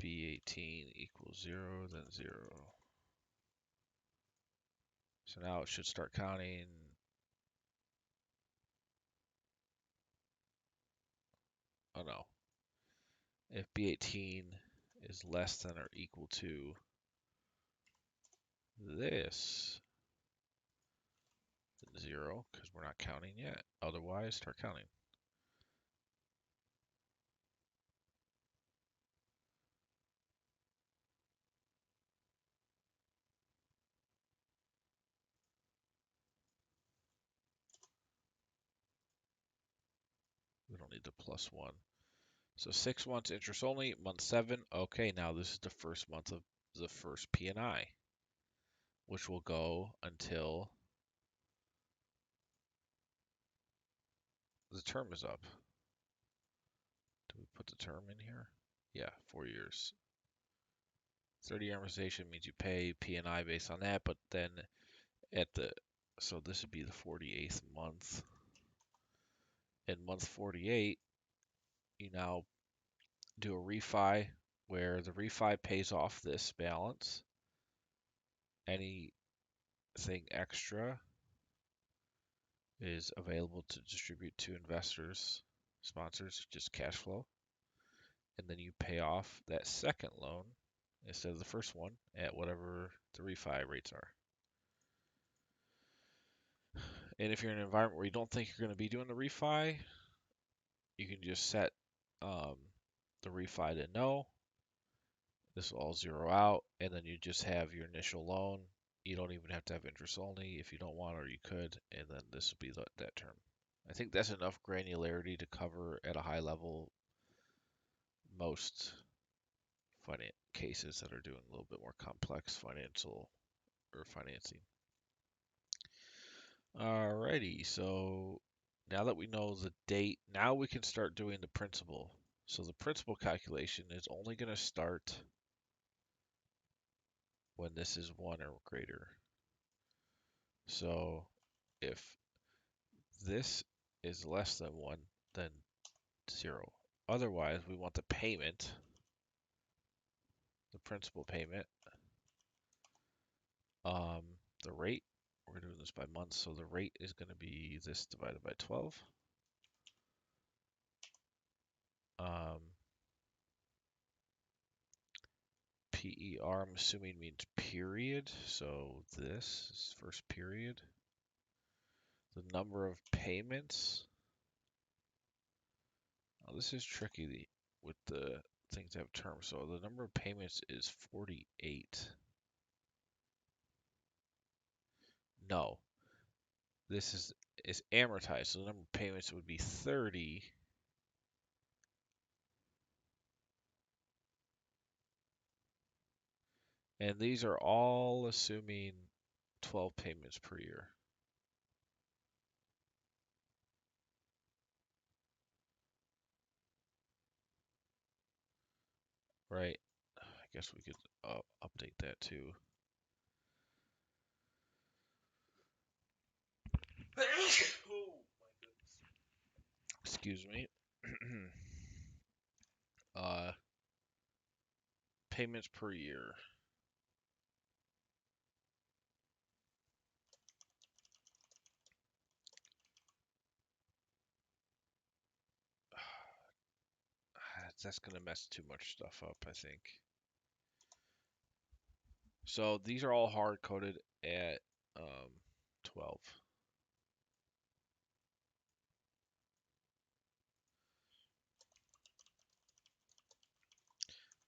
B18 equals 0, then 0. So now it should start counting. Oh no. If B18 is less than or equal to this, then 0, because we're not counting yet. Otherwise, start counting. We don't need the plus 1. So 6 months interest only, month 7. Okay, now this is the first month of the first P&I, which will go until the term is up. Do we put the term in here? Yeah, 4 years. 30-year amortization means you pay P&I based on that, but then so this would be the 48th month. In month 48, you now do a refi where the refi pays off this balance. Anything extra is available to distribute to investors, sponsors, just cash flow. And then you pay off that second loan instead of the first one at whatever the refi rates are. And if you're in an environment where you don't think you're going to be doing the refi, you can just set the refi to no. This will all zero out, and then you just have your initial loan. You don't even have to have interest only if you don't want, or you could, and then this will be that term. I think that's enough granularity to cover at a high level most cases that are doing a little bit more complex financial or financing. Alrighty, so now that we know the date, now we can start doing the principal. So the principal calculation is only going to start when this is 1 or greater. So if this is less than 1, then 0. Otherwise, we want the payment, the principal payment, the rate. We're doing this by month, so the rate is going to be this divided by 12. PER, I'm assuming means period, so this is first period. The number of payments. Now this is tricky with the things that have terms. So the number of payments is 48. No, this is amortized, so the number of payments would be 30. And these are all assuming 12 payments per year. Right? I guess we could update that too. Excuse me. uh, Payments per year. That's going to mess too much stuff up, I think. So these are all hard coded at 12.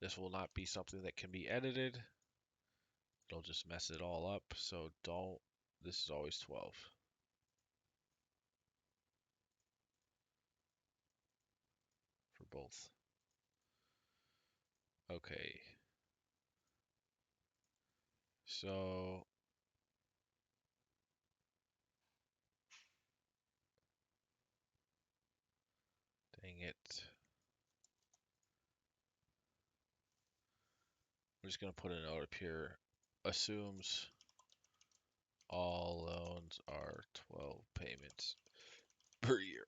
This will not be something that can be edited. It'll just mess it all up. So this is always 12. both. Okay. So dang it. I'm just gonna put a note up here. Assumes all loans are 12 payments per year.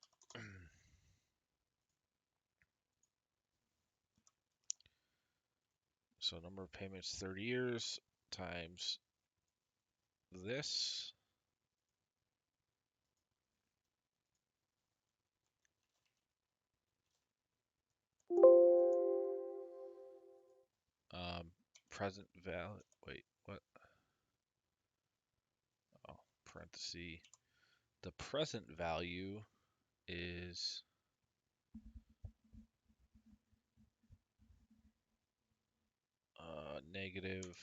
So number of payments 30 years times this. Um, present value. Wait, what? Oh, parenthesis. The present value is negative.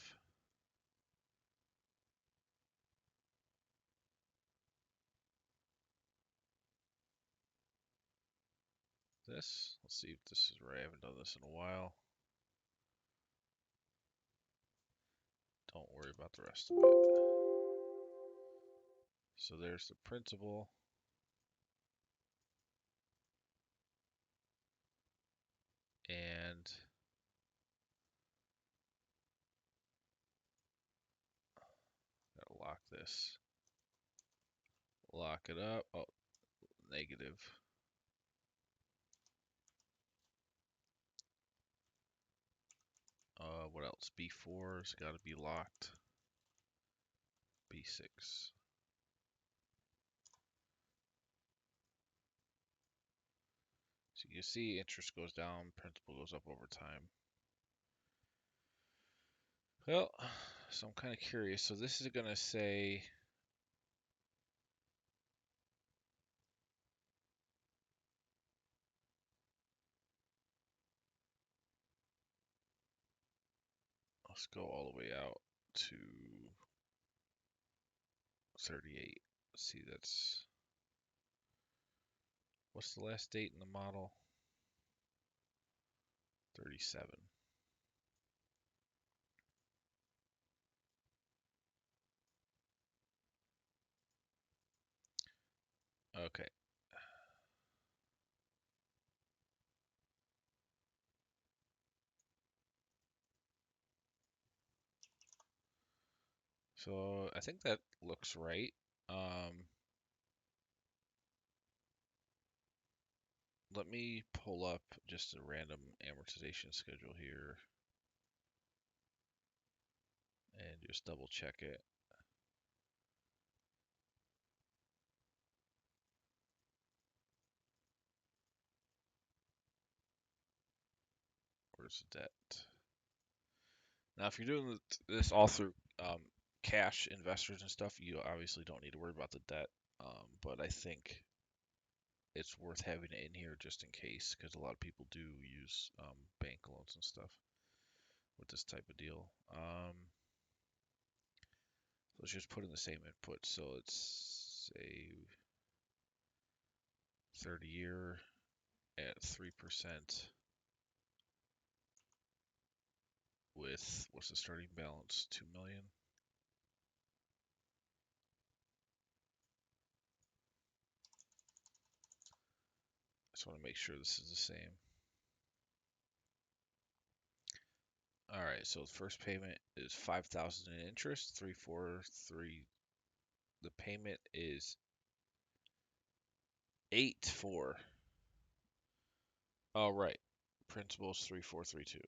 This. Let's see if this is right. I haven't done this in a while. Don't worry about the rest of it. So there's the principal. And gotta lock this. Lock it up. Oh, negative. What else? B4's got to be locked. B6. So you see interest goes down, principal goes up over time. Well, so I'm kind of curious. So this is going to say let's go all the way out to 38. Let's see, that's what's the last date in the model? 37. Okay. So I think that looks right. Let me pull up just a random amortization schedule here and just double check it. Where's the debt? Now, if you're doing this all through cash investors and stuff, you obviously don't need to worry about the debt. But I think it's worth having it in here just in case, because a lot of people do use bank loans and stuff with this type of deal. Let's just put in the same input. So it's a 30-year at 3% with what's the starting balance? 2 million. Just want to make sure this is the same. All right, so the first payment is 5,000 in interest, 343. The payment is 8-4. All right, principal is 3432.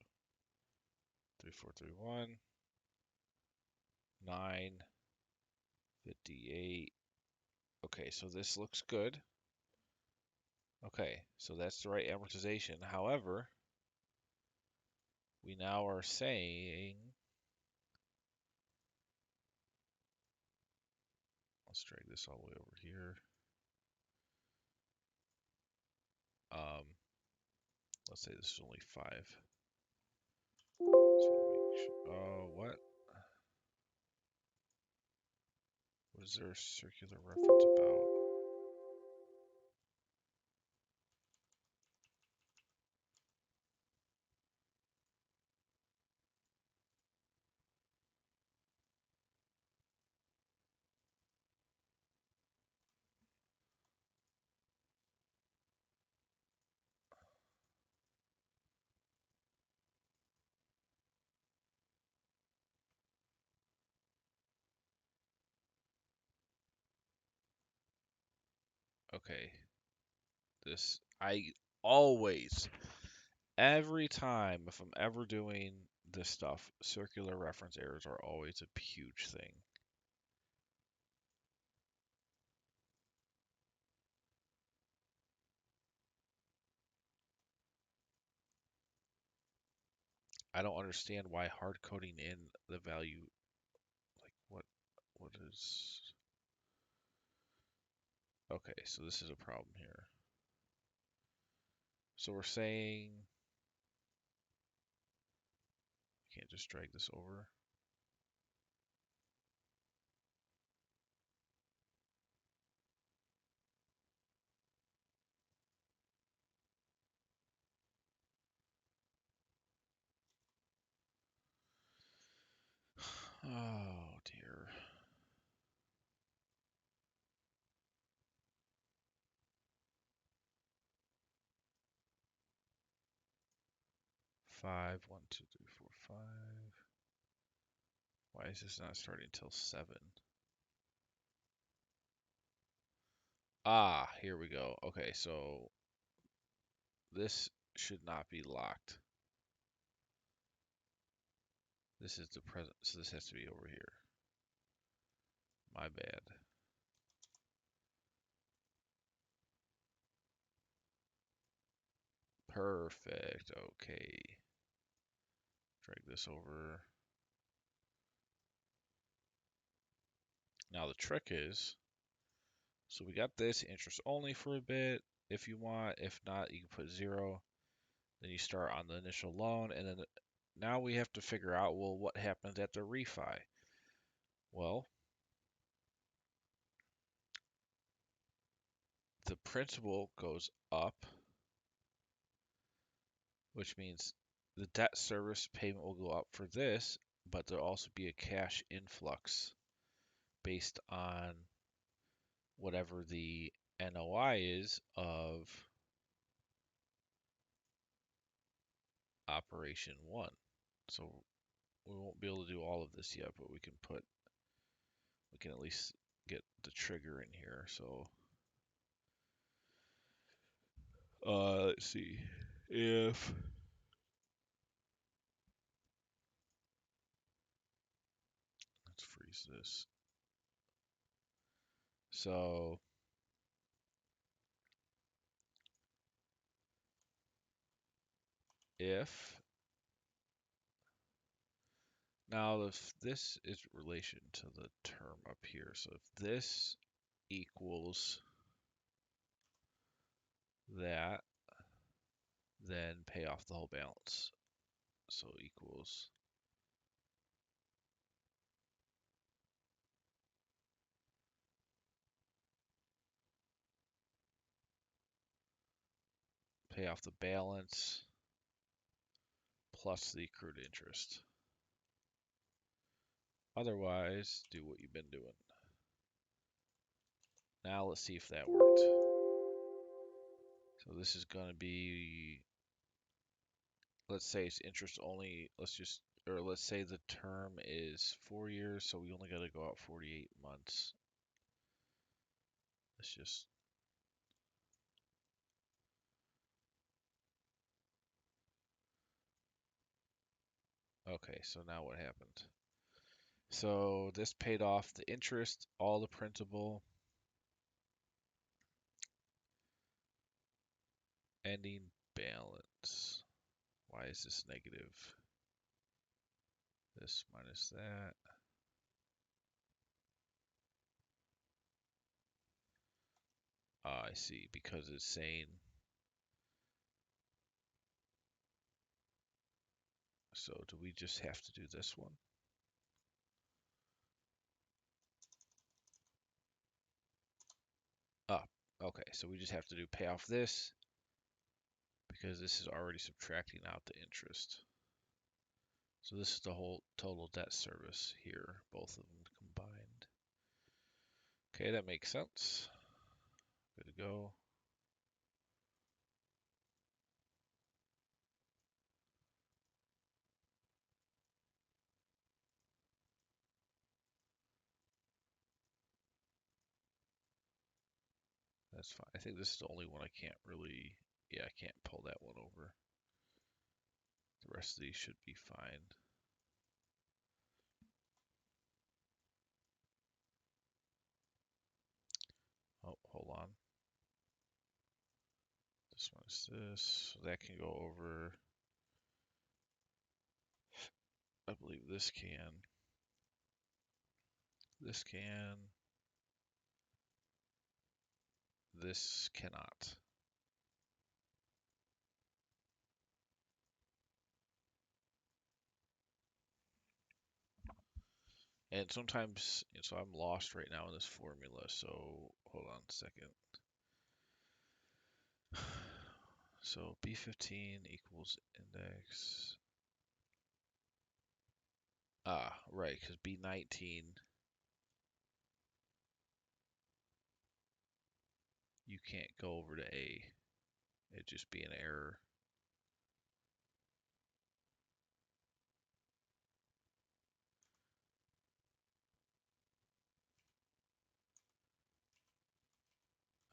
3431, 958. Okay, so this looks good. Okay, so that's the right amortization. However, we now are saying, let's drag this all the way over here. Um, let's say this is only 5. Just want to make sure. Oh, what? What is there a circular reference about? Okay, I always, every time, if I'm ever doing this stuff, circular reference errors are always a huge thing. I don't understand why hard coding in the value, like what is, okay, so this is a problem here. So we're saying, can't just drag this over. Oh dear. 5, 1, 2, 3, 4, 5. Why is this not starting till 7? Ah, here we go. Okay, so this should not be locked. This is the present, so this has to be over here. My bad. Perfect. Okay. Drag this over. Now the trick is, so we got this interest only for a bit if you want. If not, you can put 0. Then you start on the initial loan, and then now we have to figure out, well, what happens at the refi? Well, the principal goes up, which means the debt service payment will go up for this, but there'll also be a cash influx based on whatever the NOI is of operation 1. So we won't be able to do all of this yet, but we can at least get the trigger in here. So let's see. If let's freeze this. So if now if this is relation to the term up here, so if this equals that, then pay off the whole balance. So equals pay off the balance plus the accrued interest. Otherwise, do what you've been doing. Now let's see if that worked. So this is going to be, let's say it's interest only, let's say the term is 4 years, so we only got to go out 48 months. Let's just, okay, so now what happened? So this paid off the interest, all the principal, ending balance. Why is this negative? This minus that. I see, because it's saying, so do we just have to do this one? Up. Okay, so we just have to do pay off this because this is already subtracting out the interest. So this is the whole total debt service here, both of them combined. Okay, that makes sense. Good to go. That's fine. I think this is the only one I can't really, yeah, I can't pull that one over. The rest of these should be fine. Oh, hold on. This one is this. So that can go over. I believe this can. This can. This cannot. And sometimes, so I'm lost right now in this formula. So hold on a second. So B15 equals index. Ah, right, because B19, you can't go over to A. It'd just be an error.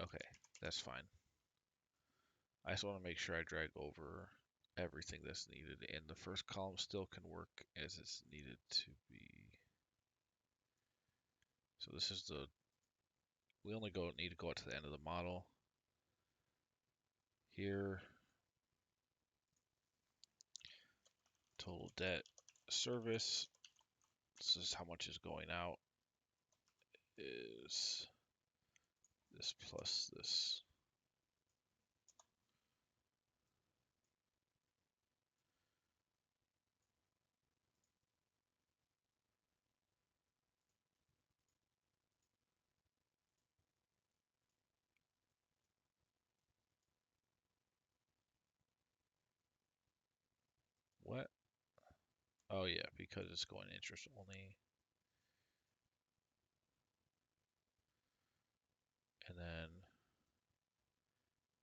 Okay, that's fine. I just want to make sure I drag over everything that's needed, and the first column still can work as it's needed to be. So this is the, we only need to go out to the end of the model. Here, total debt service, this is how much is going out, is this plus this. What? Oh yeah, because it's going interest only. And then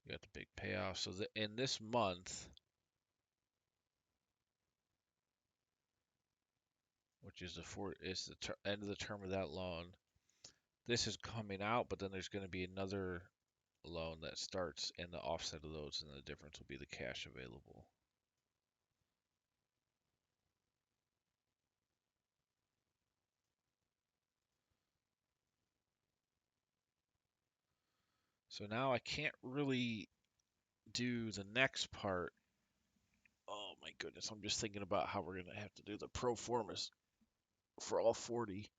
you got the big payoff. So in this month, which is the end of the term of that loan, this is coming out, but then there's going to be another loan that starts and the offset of those, and the difference will be the cash available. So now I can't really do the next part. Oh my goodness, I'm just thinking about how we're going to have to do the pro formas for all 40.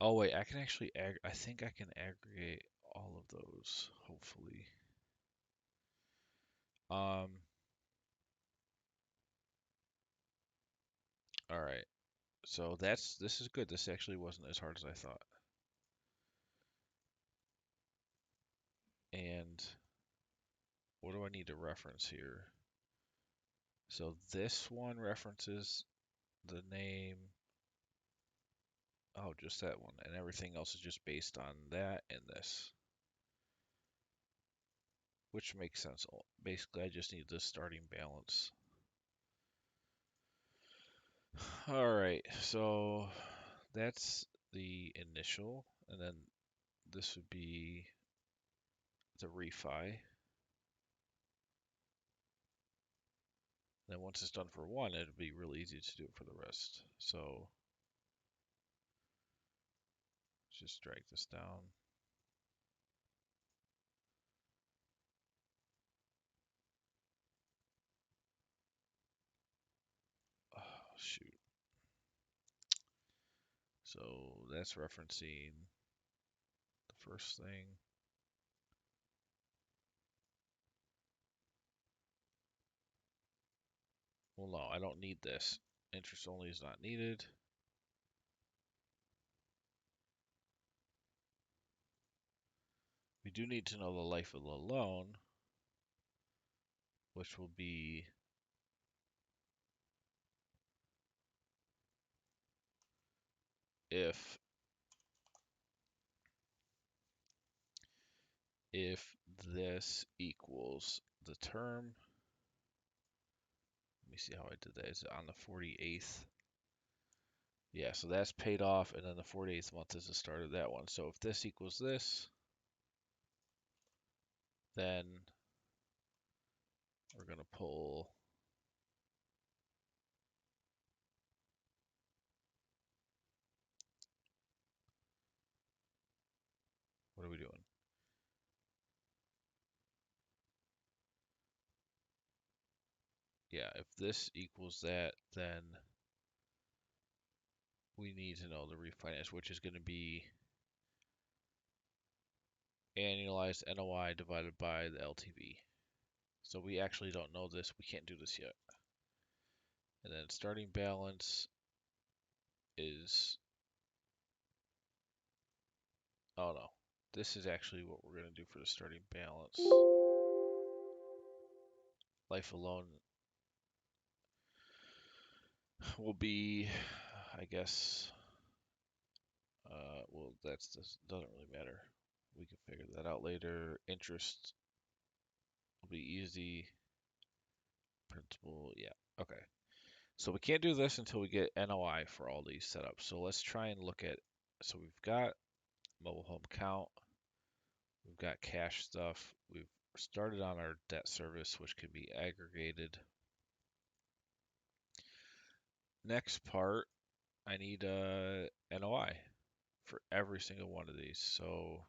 Oh wait, I can actually I think I can aggregate all of those, hopefully. Um, all right. So this is good. This actually wasn't as hard as I thought. And what do I need to reference here? So this one references the name. Oh, just that one. And everything else is just based on that and this, which makes sense. Basically, I just need the starting balance. All right, so that's the initial, and then this would be the refi. Then once it's done for one, it'd be really easy to do it for the rest. So let's just drag this down. Oh, shoot. So that's referencing the first thing. Well, no, I don't need this. Interest only is not needed. We do need to know the life of the loan, which will be if this equals the term. Let me see how I did that. Is it on the 48th? Yeah, so that's paid off, and then the 48th month is the start of that one. So if this equals this, then we're going to pull, what are we doing? Yeah, if this equals that, then we need to know the refinance, which is going to be annualized NOI divided by the LTV. So we actually don't know this. We can't do this yet. And then starting balance is, oh no, this is actually what we're going to do for the starting balance. Life alone will be, I guess, well, this doesn't really matter. We can figure that out later. Interest will be easy. Principal, yeah, okay. So we can't do this until we get NOI for all these setups. So let's try and look at, so we've got mobile home count, we've got cash stuff, we've started on our debt service, which can be aggregated. Next part, I need NOI for every single one of these. So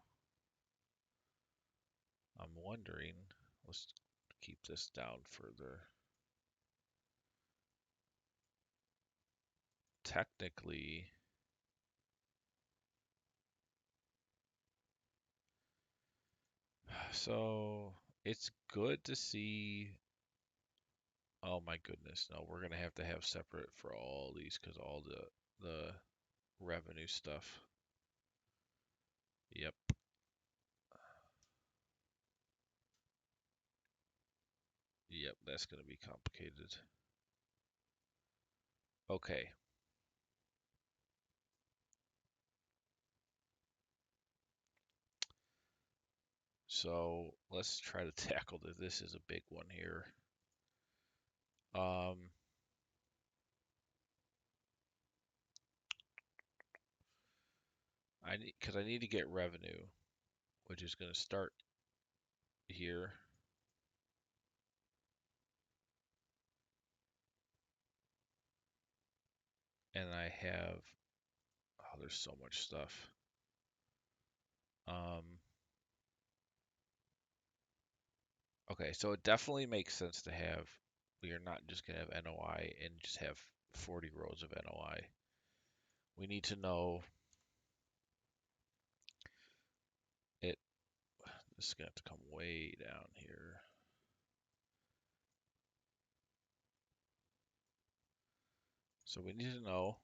I'm wondering, let's keep this down further. Technically, so it's good to see. Oh my goodness, no, we're gonna have to have separate for all these because all the revenue stuff. Yep, yep, that's gonna be complicated. Okay, so let's try to tackle this. This is a big one here. Um, I need to get revenue, which is gonna start here, and I have, oh, there's so much stuff. Um, okay, so it definitely makes sense to have, we are not just gonna have NOI and just have 40 rows of NOI. We need to know it, this is gonna have to come way down here. So we need to know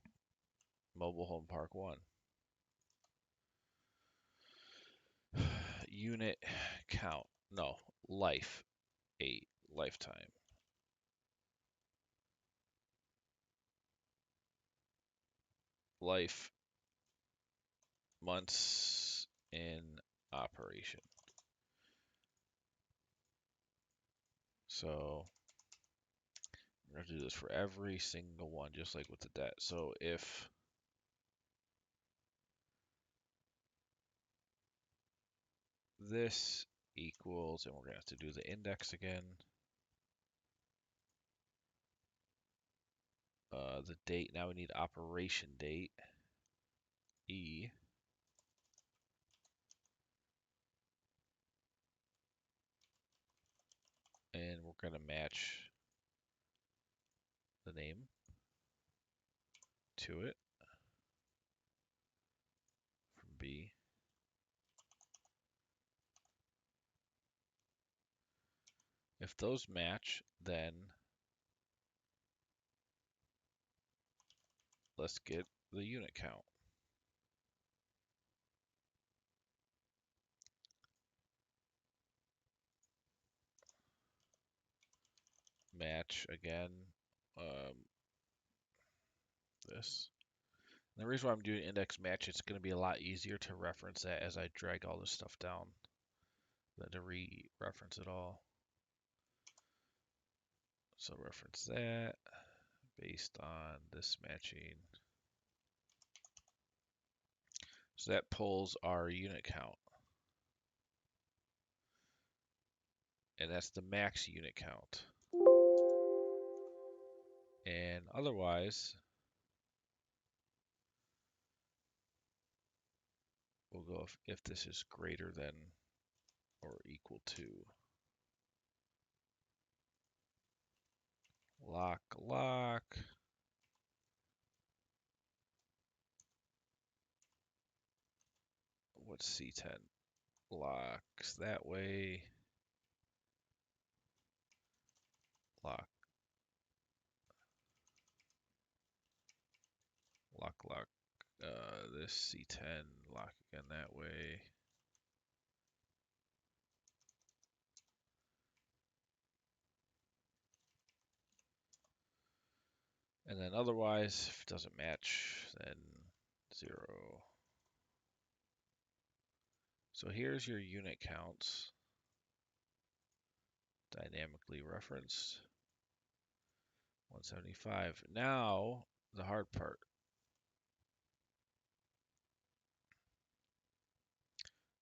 mobile home park 1. Unit count, no, life 8, lifetime. Life months in operation. So we're gonna do this for every single one, just like with the debt. So if this equals, and we're gonna have to do the index again, the date, now we need operation date, E, and we're gonna match the name to it from B. If those match, then let's get the unit count. Match again, um, this. And the reason why I'm doing index match, it's going to be a lot easier to reference that as I drag all this stuff down than to re-reference it all. So reference that based on this matching. So that pulls our unit count, and that's the max unit count. And otherwise, we'll go if this is greater than or equal to lock. What's C10? Locks that way. Lock, lock. This C10 lock again that way. And then otherwise, if it doesn't match, then 0. So here's your unit counts, dynamically referenced, 175. Now, the hard part.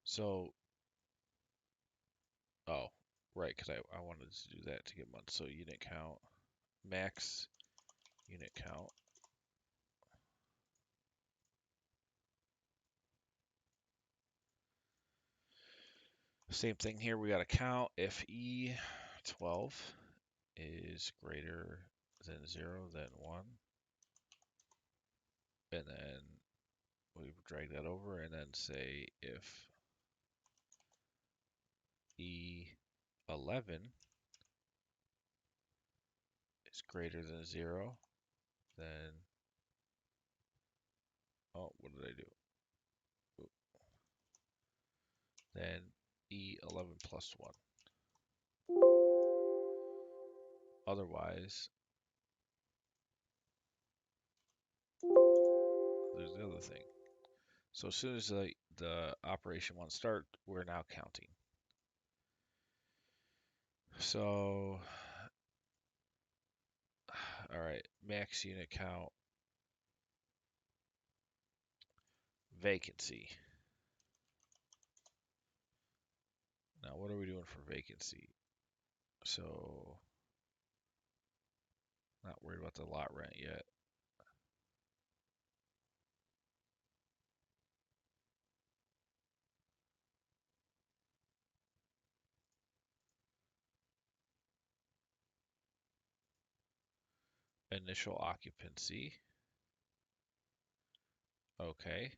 So, oh, right, because I wanted to do that to get months. So unit count, max unit count. Same thing here, we got to count if E12 is greater than 0, then 1. And then we drag that over and then say if E11 is greater than 0, then, oh, what did I do? Oop. Then E11 plus 1. Otherwise, there's the other thing. So as soon as the operation wants to start, we're now counting. So, all right, max unit count, vacancy. Now, what are we doing for vacancy? So, not worried about the lot rent yet. Initial occupancy. Okay.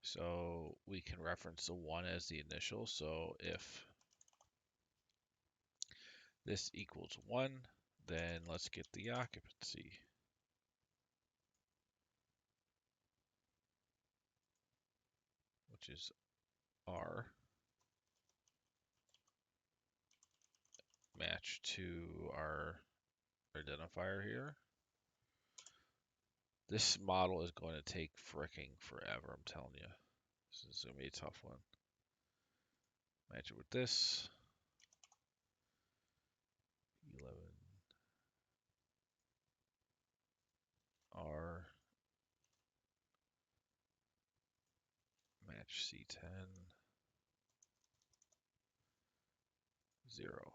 So we can reference the 1 as the initial. So if this equals 1, then let's get the occupancy. Which is R. Match to our identifier here. This model is going to take fricking forever, I'm telling you. This is going to be a tough one. Match it with this. 11 R match C10 0.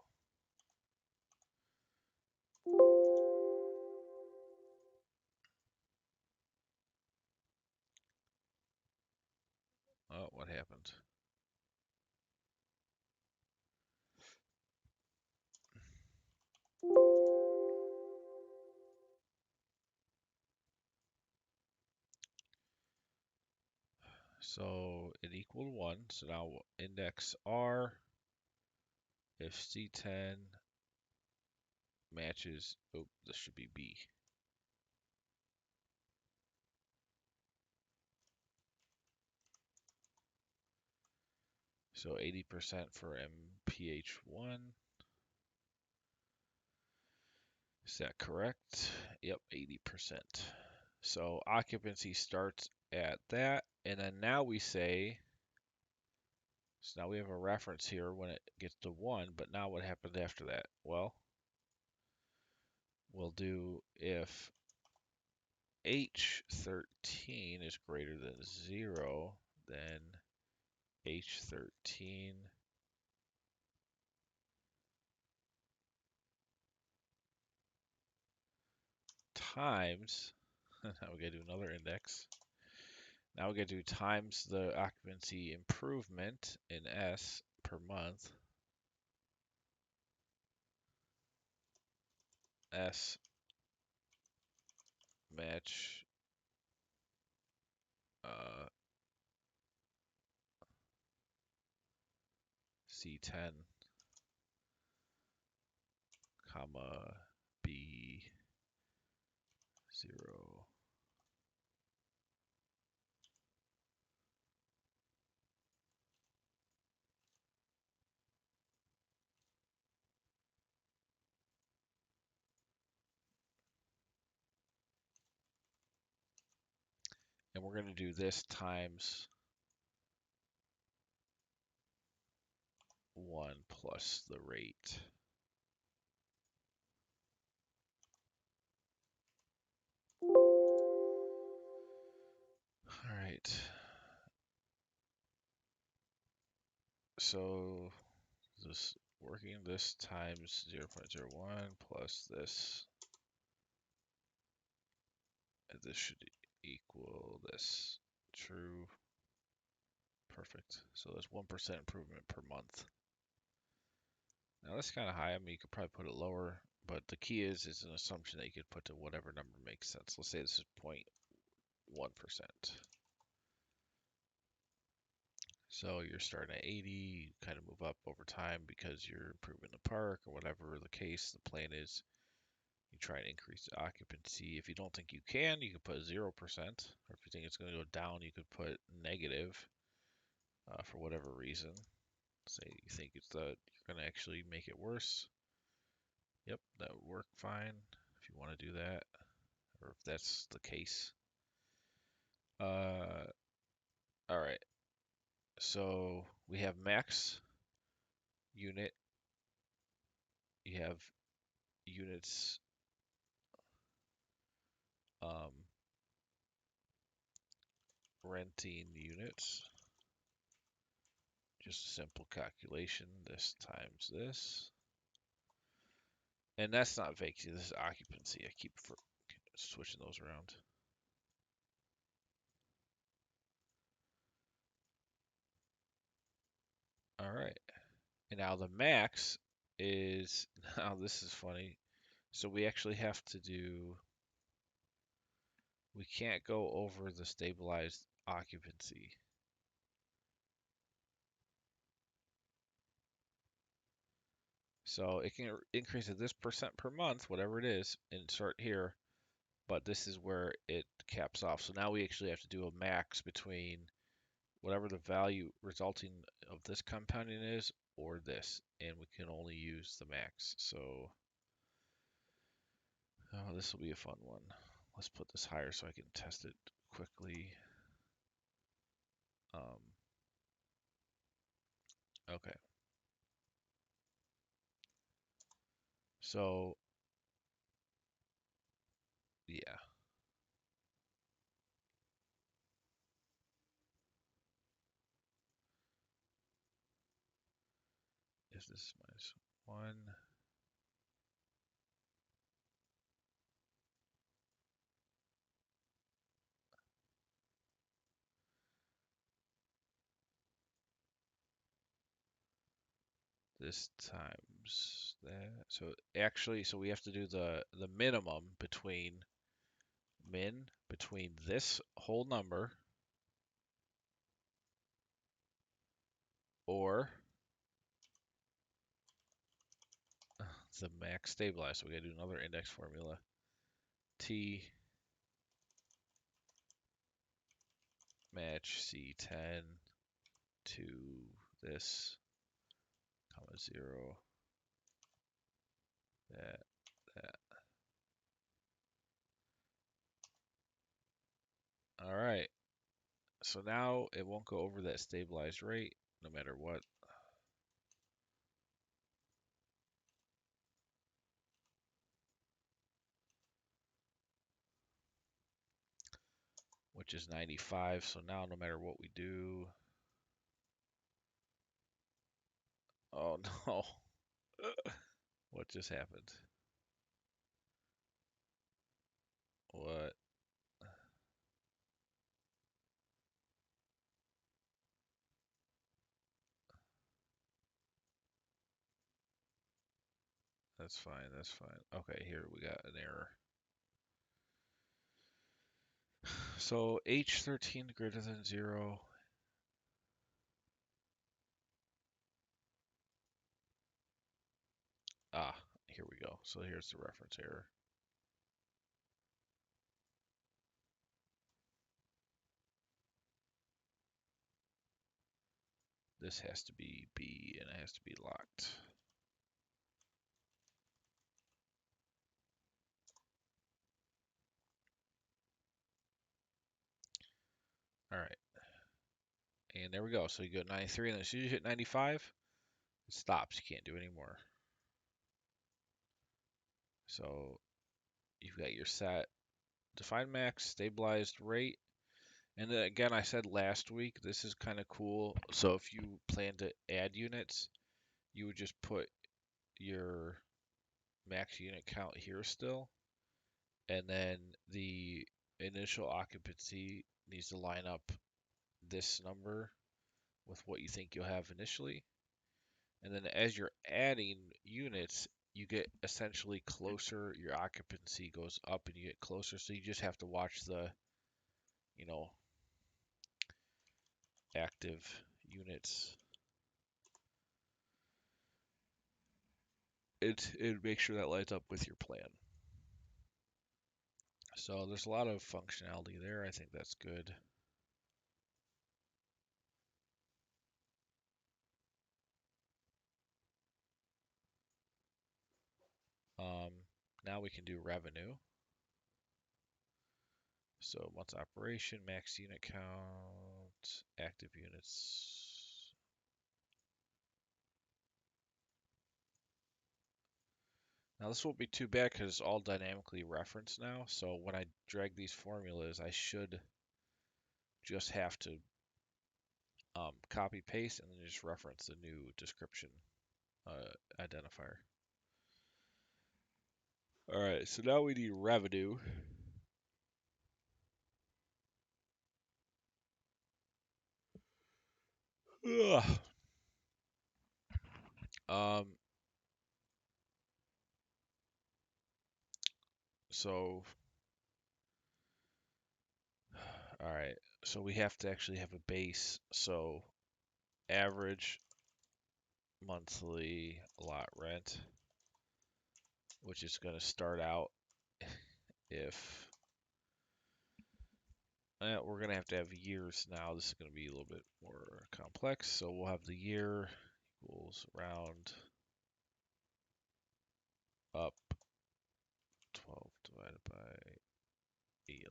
Oh, what happened? So it equaled 1. So now index R if C10 matches, oh, this should be B. So 80% for MPH1. Is that correct? Yep, 80%. So occupancy starts at that. And then now we say, so now we have a reference here when it gets to 1, but now what happens after that? Well, we'll do if H13 is greater than 0, then H13 times, now we gotta do another index. Now we gotta do times the occupancy improvement in S per month. S match C10, comma B0. And we're gonna do this times 1 plus the rate. All right. So this working this times 0.01 plus this, and this should equal this. True. Perfect. So there's 1% improvement per month. Now that's kind of high. I mean, you could probably put it lower, but the key is it's an assumption that you could put to whatever number makes sense. Let's say this is 0.1%. So you're starting at 80, you kind of move up over time because you're improving the park or whatever the case. The plan is you try and increase the occupancy. If you don't think you can, you could put 0%. Or if you think it's going to go down, you could put negative for whatever reason. Say you think you're going to actually make it worse. Yep, that would work fine if you want to do that, or if that's the case. All right. So we have max unit. You have units renting units. Just a simple calculation. This times this. And that's not vacancy. This is occupancy. I keep switching those around. All right. And now the max is, now this is funny. So we actually have to do, we can't go over the stabilized occupancy. So it can increase at this percent per month, whatever it is, and start here. But this is where it caps off. So now we actually have to do a max between whatever the value resulting of this compounding is or this, and we can only use the max. So this will be a fun one. Let's put this higher so I can test it quickly. Okay. So yeah. Is this minus 1? This times that. So actually, so we have to do the minimum between between this whole number or the max stabilized. So we gotta do another index formula. T match C10 to this, comma 0, that, that. All right. So now it won't go over that stabilized rate no matter what. which is 95. So now no matter what we do, oh no, what just happened? What? That's fine, that's fine. Okay, here we got an error. So H13 greater than 0. Ah, here we go. So here's the reference error. This has to be B and it has to be locked. All right. And there we go. So you go 93, and then as soon as you hit 95, it stops. You can't do any more. So you've got your set, define max, stabilized rate. And then again, I said last week, this is kind of cool. So if you plan to add units, you would just put your max unit count here still. And then the initial occupancy needs to line up this number with what you think you'll have initially. And then as you're adding units, you get essentially closer, your occupancy goes up and you get closer. So you just have to watch the, you know, active units. It makes sure that lines up with your plan. So there's a lot of functionality there. I think that's good. Um, Now we can do revenue. So months operation, max unit count, active units. Now this won't be too bad because it's all dynamically referenced now. So when I drag these formulas, I should just have to copy paste and then just reference the new description identifier. All right, so now we need revenue. Ugh. Um, so, all right, so we have to actually have a base. So average monthly lot rent, which is going to start out if we're going to have years now. This is going to be a little bit more complex. So we'll have the year equals round up 12 divided by 11.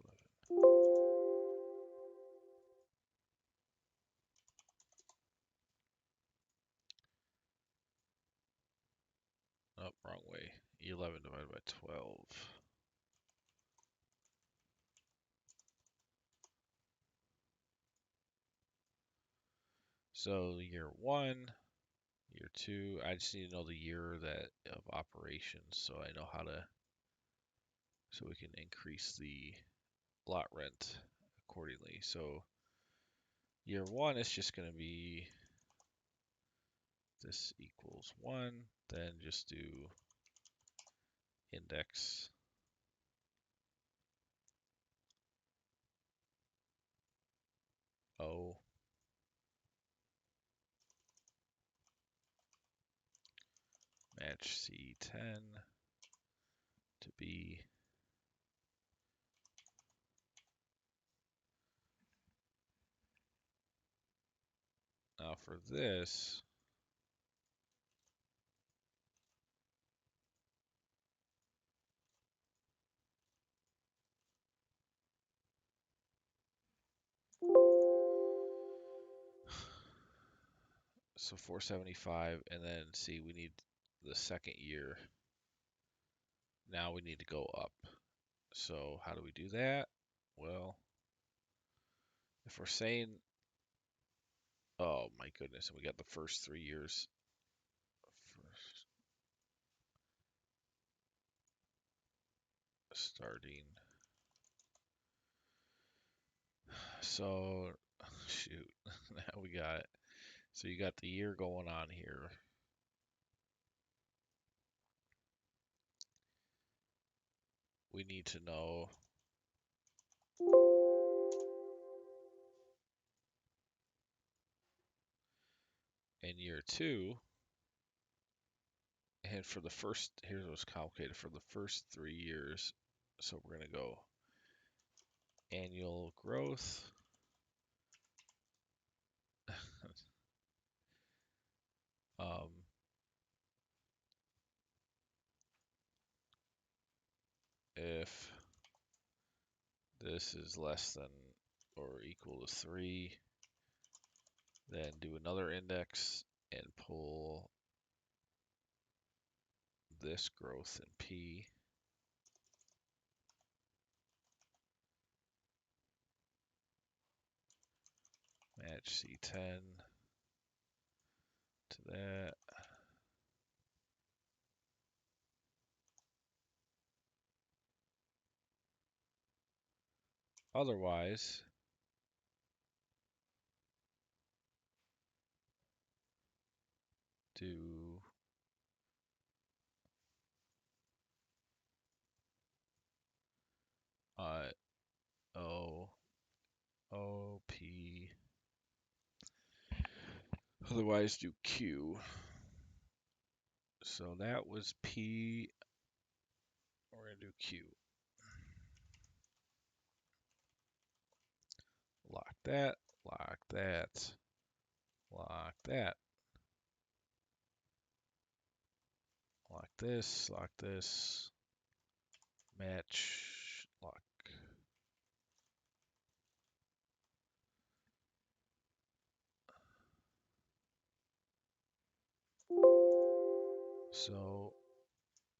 Oh, wrong way. 11 divided by 12. So year one, year two, I just need to know the year that of operations so I know how to, so we can increase the lot rent accordingly. So year one is just going to be this equals 1, then just do index O match C10 to B. Now for this, so 475, and then see, we need the second year. Now we need to go up. So how do we do that? Well, If we're saying, oh my goodness, and we got the first 3 years. Starting. So, shoot, now we got, so you got the year going on here. We need to know in year 2, and for the first, here's what's complicated, for the first 3 years, so we're going to go annual growth. um, if this is less than or equal to 3, then do another index and pull this growth in P. Match C10 to that. Otherwise, do O O P. Otherwise, do Q. So that was P. We're gonna do Q. Lock that. Lock that. Lock that. Lock this. Lock this. Match. Lock. So,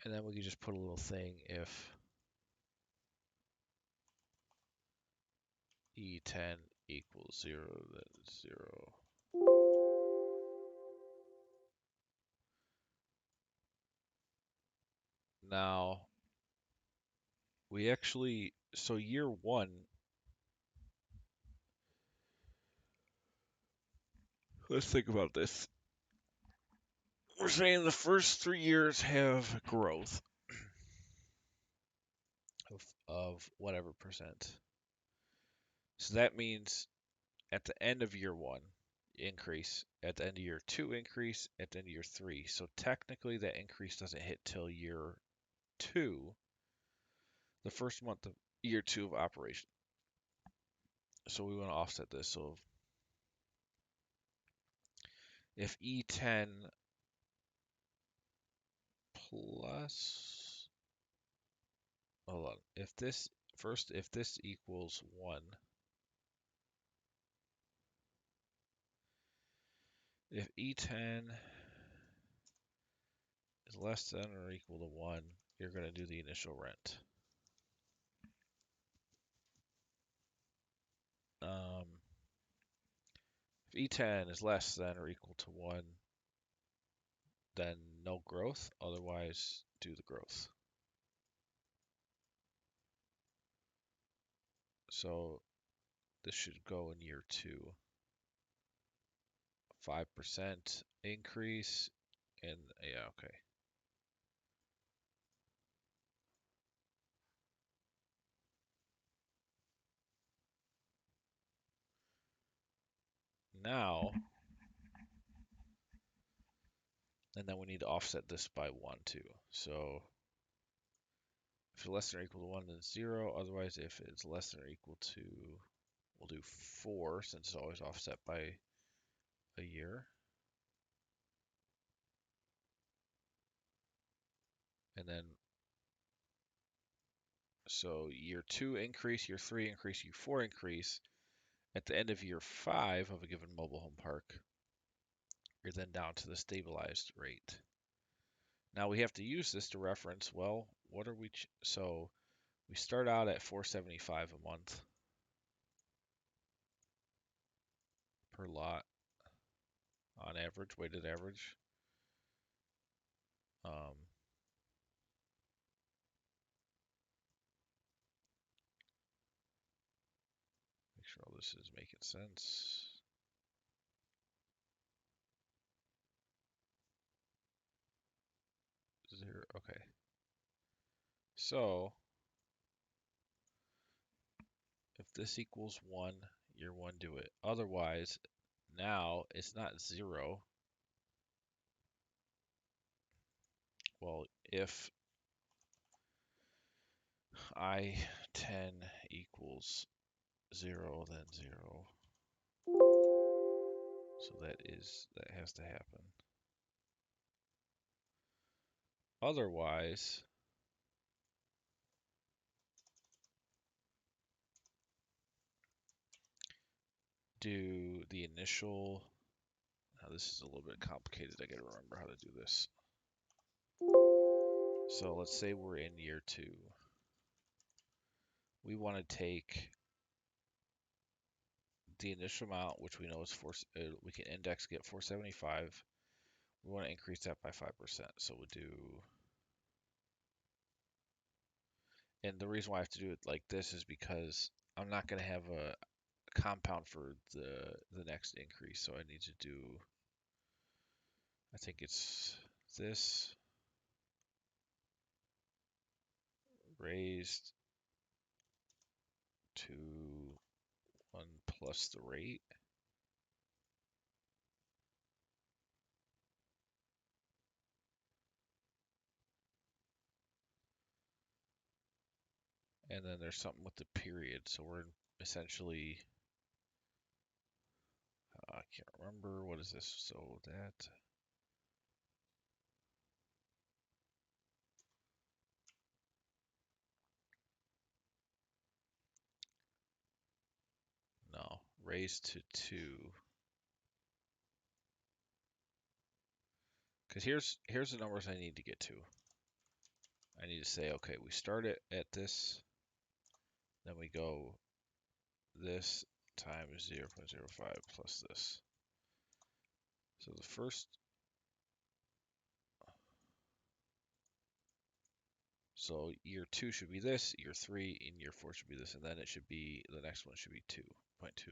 and then we can just put a little thing if E10 equals 0, then 0. Now, we actually, so year 1, let's think about this. We're saying the first 3 years have growth of whatever percent. So that means at the end of year 1, increase. At the end of year 2, increase. At the end of year 3. So technically that increase doesn't hit till year 2, the first month of year 2 of operation. So we want to offset this. So if E10 plus, hold on, if this, first, if this equals 1, if E10 is less than or equal to 1, you're going to do the initial rent. If E10 is less than or equal to 1, then no growth, otherwise do the growth. So this should go in year 2. 5% increase, and yeah, okay. Now, and then we need to offset this by 1 too. So if it's less than or equal to 1, then 0. Otherwise, if it's less than or equal to, we'll do 4 since it's always offset by a year. And then, so year 2 increase, year 3 increase, year 4 increase. At the end of year 5 of a given mobile home park, you're then down to the stabilized rate. Now we have to use this to reference, well, what are we, so we start out at $475 a month. lot on average, weighted average. Make sure all this is making sense. Zero, okay. So if this equals 1, year 1, do it. Otherwise, now it's not 0. Well, if I10 equals 0, then 0. So that has to happen. Otherwise, do the initial. Now this is a little bit complicated. I gotta remember how to do this. So let's say we're in year 2. We want to take the initial amount, which we know is we can index get 475. We want to increase that by 5%. So we'll do, and the reason why I have to do it like this is because I'm not going to have a compound for the next increase. So I need to do, I think it's this raised to 1 plus the rate. And then there's something with the period. So we're essentially, I can't remember. What is this? So that, no, raised to 2. Because here's the numbers I need to get to. I need to say, okay, we start it at this, then we go this times 0.05 plus this. So the first, so year 2 should be this, year 3, and year 4 should be this, and then it should be, the next one should be 2.2.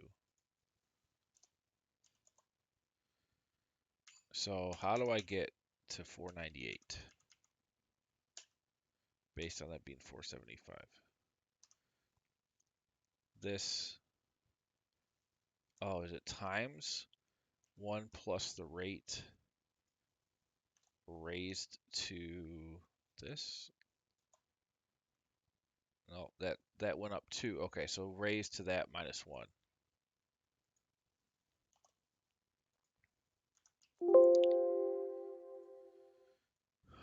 So how do I get to 498 based on that being 475? This, oh, is it times 1 plus the rate raised to this? No, that went up 2. Okay, so raised to that minus 1.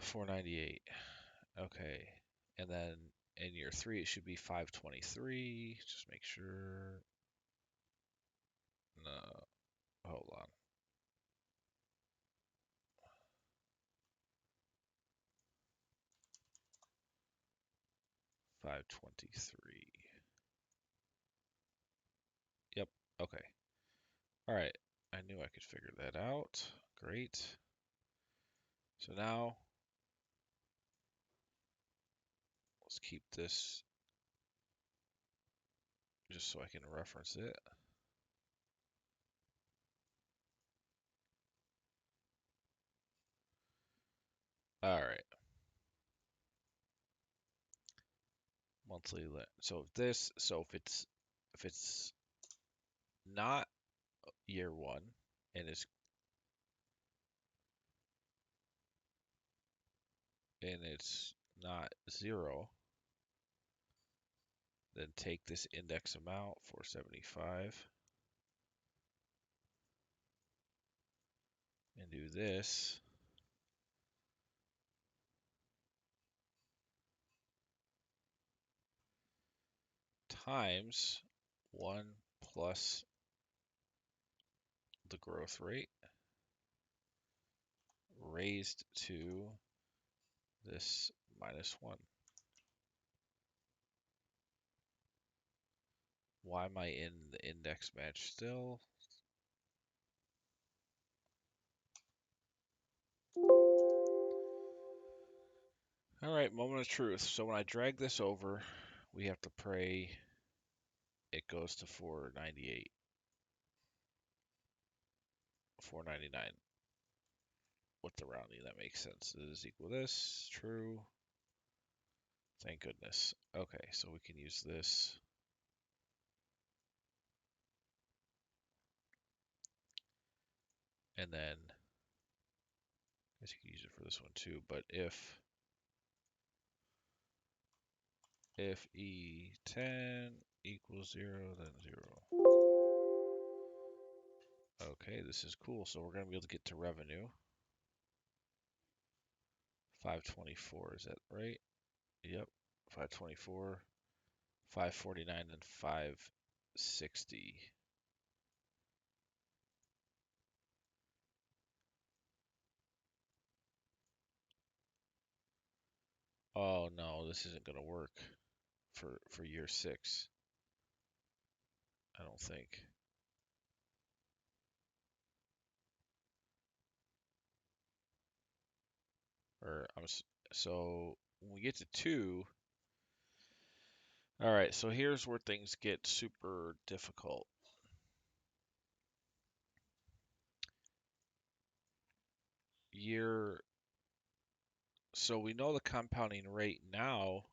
498. Okay. And then in year 3 it should be 523. Just make sure. No, hold on. 523. Yep. Okay. All right. I knew I could figure that out. Great. So now let's keep this just so I can reference it. All right. Monthly lit. So if it's not year 1 and it's not 0, then take this index amount, 475, and do this times 1 plus the growth rate raised to this minus 1. Why am I in the index match still? All right, moment of truth. So when I drag this over, we have to pray it goes to 498, 499 with the rounding. That makes sense. It is equal this. True. Thank goodness. Okay, so we can use this. And then, I guess you can use it for this one too, but if E10 equals 0, then 0. Okay, this is cool. So we're going to be able to get to revenue. 524, is that right? Yep, 524, 549, and 560. Oh no, this isn't going to work for year 6. I don't think. Or so when we get to 2, all right, so here's where things get super difficult. So we know the compounding rate now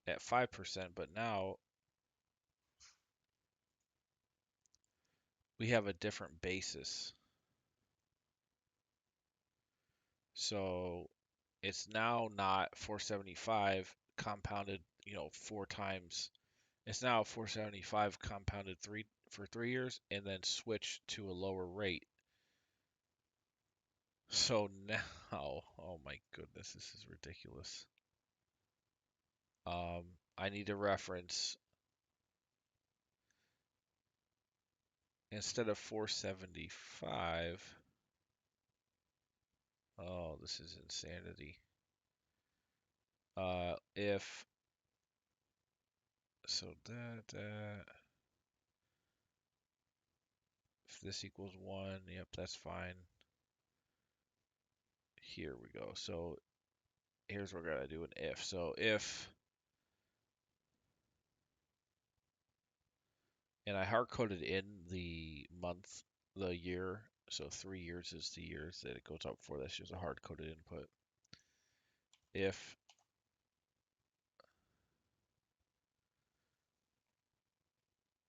at 5%, but now we have a different basis. So it's now not 475 compounded, 4 times. It's now 475 compounded for 3 years and then switch to a lower rate. So now, oh my goodness, this is ridiculous. I need to reference, instead of 475, oh, this is insanity. If so if this equals 1, yep, that's fine. Here we go. So here's what we're gonna do an if. So if, and I hard coded in the month, the year. So 3 years is the years that it goes up for. That's just a hard coded input. If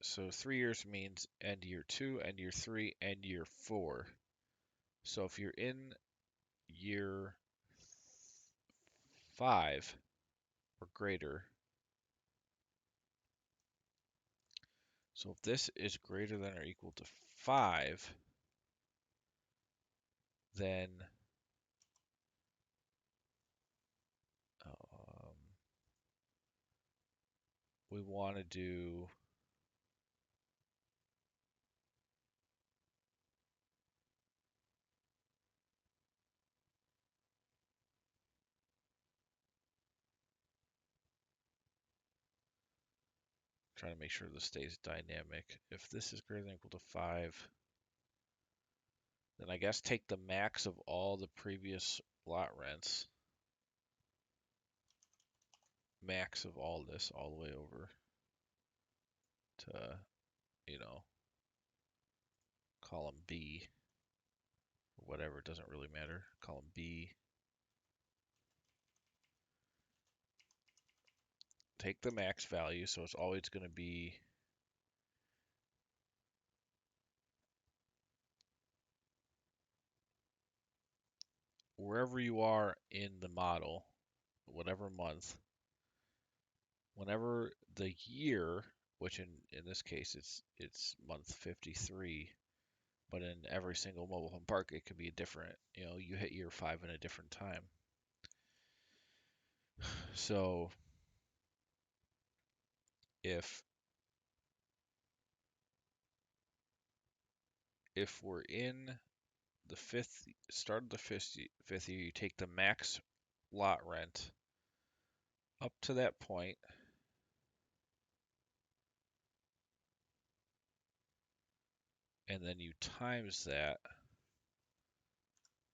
so, 3 years means end year 2, end year 3, end year 4. So if you're in year 5 or greater, so if this is greater than or equal to 5, then um, we want to do, trying to make sure this stays dynamic. If this is greater than or equal to 5, then I guess take the max of all the previous lot rents, max of all this all the way over to, you know, column B, or whatever, it doesn't really matter. Column B, take the max value, so it's always going to be wherever you are in the model, whatever month, whenever the year, which in this case it's month 53, but in every single mobile home park it could be a different, you hit year 5 in a different time. So if we're in the start of the fifth year, you take the max lot rent up to that point, and then you times that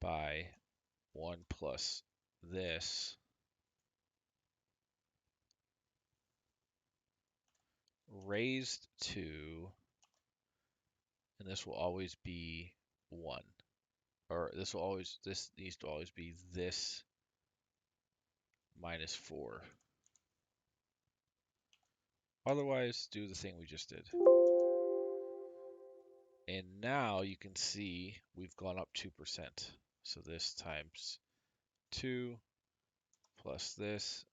by 1 plus this raised to, and this will always be 1. Or this needs to always be this minus 4. Otherwise, do the thing we just did. And now you can see we've gone up 2%. So this times 2 plus this,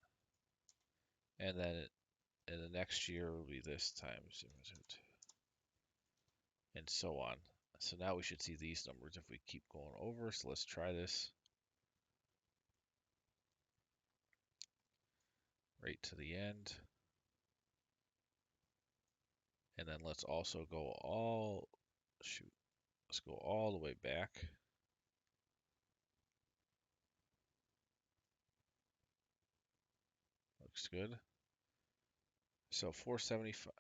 and then in the next year will be this times, and so on. So now we should see these numbers if we keep going over. So let's try this right to the end. And then let's also go let's go all the way back. Looks good. So 475.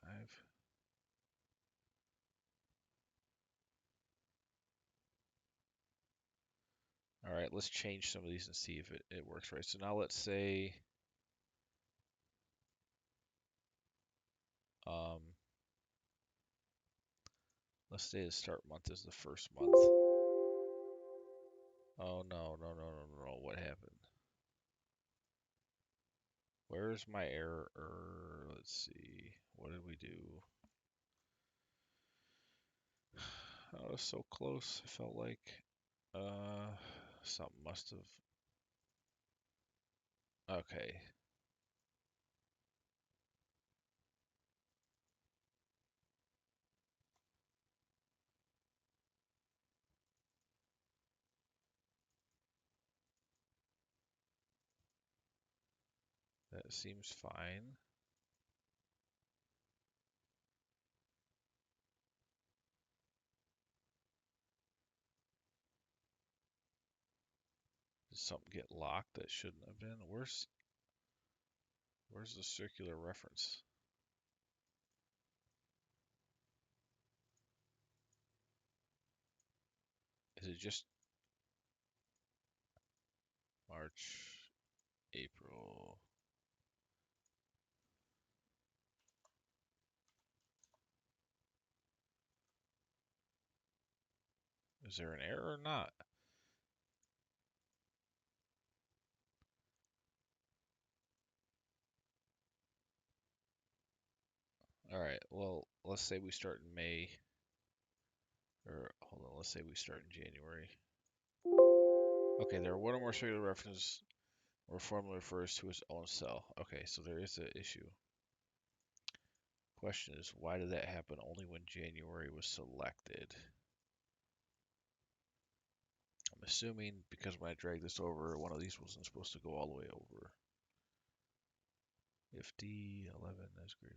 All right, let's change some of these and see if it works right. So now let's say um, let's say the start month is the first month. Oh no, no, no, no, no, what happened? Where's my error? Let's see. What did we do? Oh, it was so close. I felt like something must have. Okay. That seems fine. Did something get locked that shouldn't have been? Where's the circular reference? Is it just March, April? Is there an error or not? All right, well, let's say we start in May, or hold on, let's say we start in January. Okay, there are one or more circular references or formula refers to its own cell. Okay, so there is an issue. Question is, why did that happen only when January was selected? I'm assuming because when I drag this over, one of these wasn't supposed to go all the way over. If D11 is greater.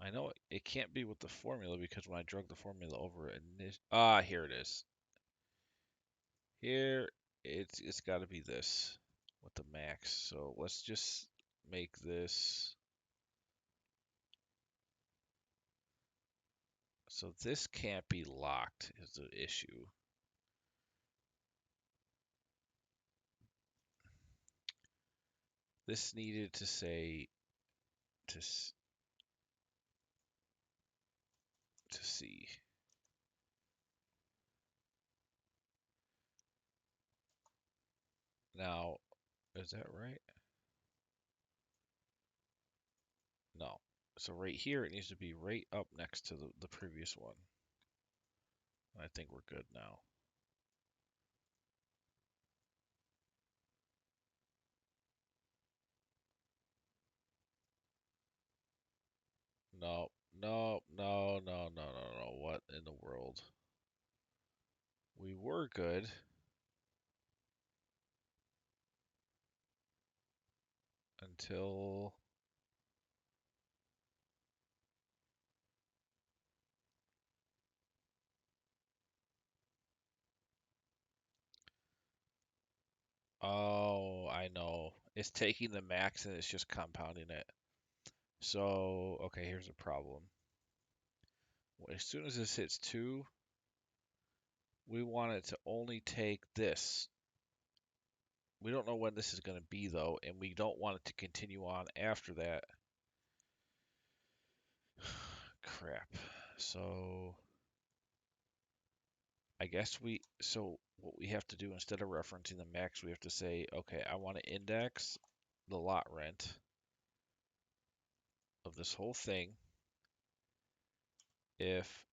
I know it can't be with the formula because when I drug the formula over, here it is. Here, it's got to be this with the max. So let's just make this. So this can't be locked is the issue. This needed to say to see. Now, is that right? No. So right here, it needs to be right up next to the previous one. I think we're good now. No, no, no, no, no, no, no. What in the world? We were good until... Oh, I know. It's taking the max and it's just compounding it. So, okay, here's a problem. As soon as this hits 2, we want it to only take this. We don't know when this is going to be, though, and we don't want it to continue on after that. Crap. So I guess so what we have to do, instead of referencing the max, we have to say, okay, I want to index the lot rent of this whole thing if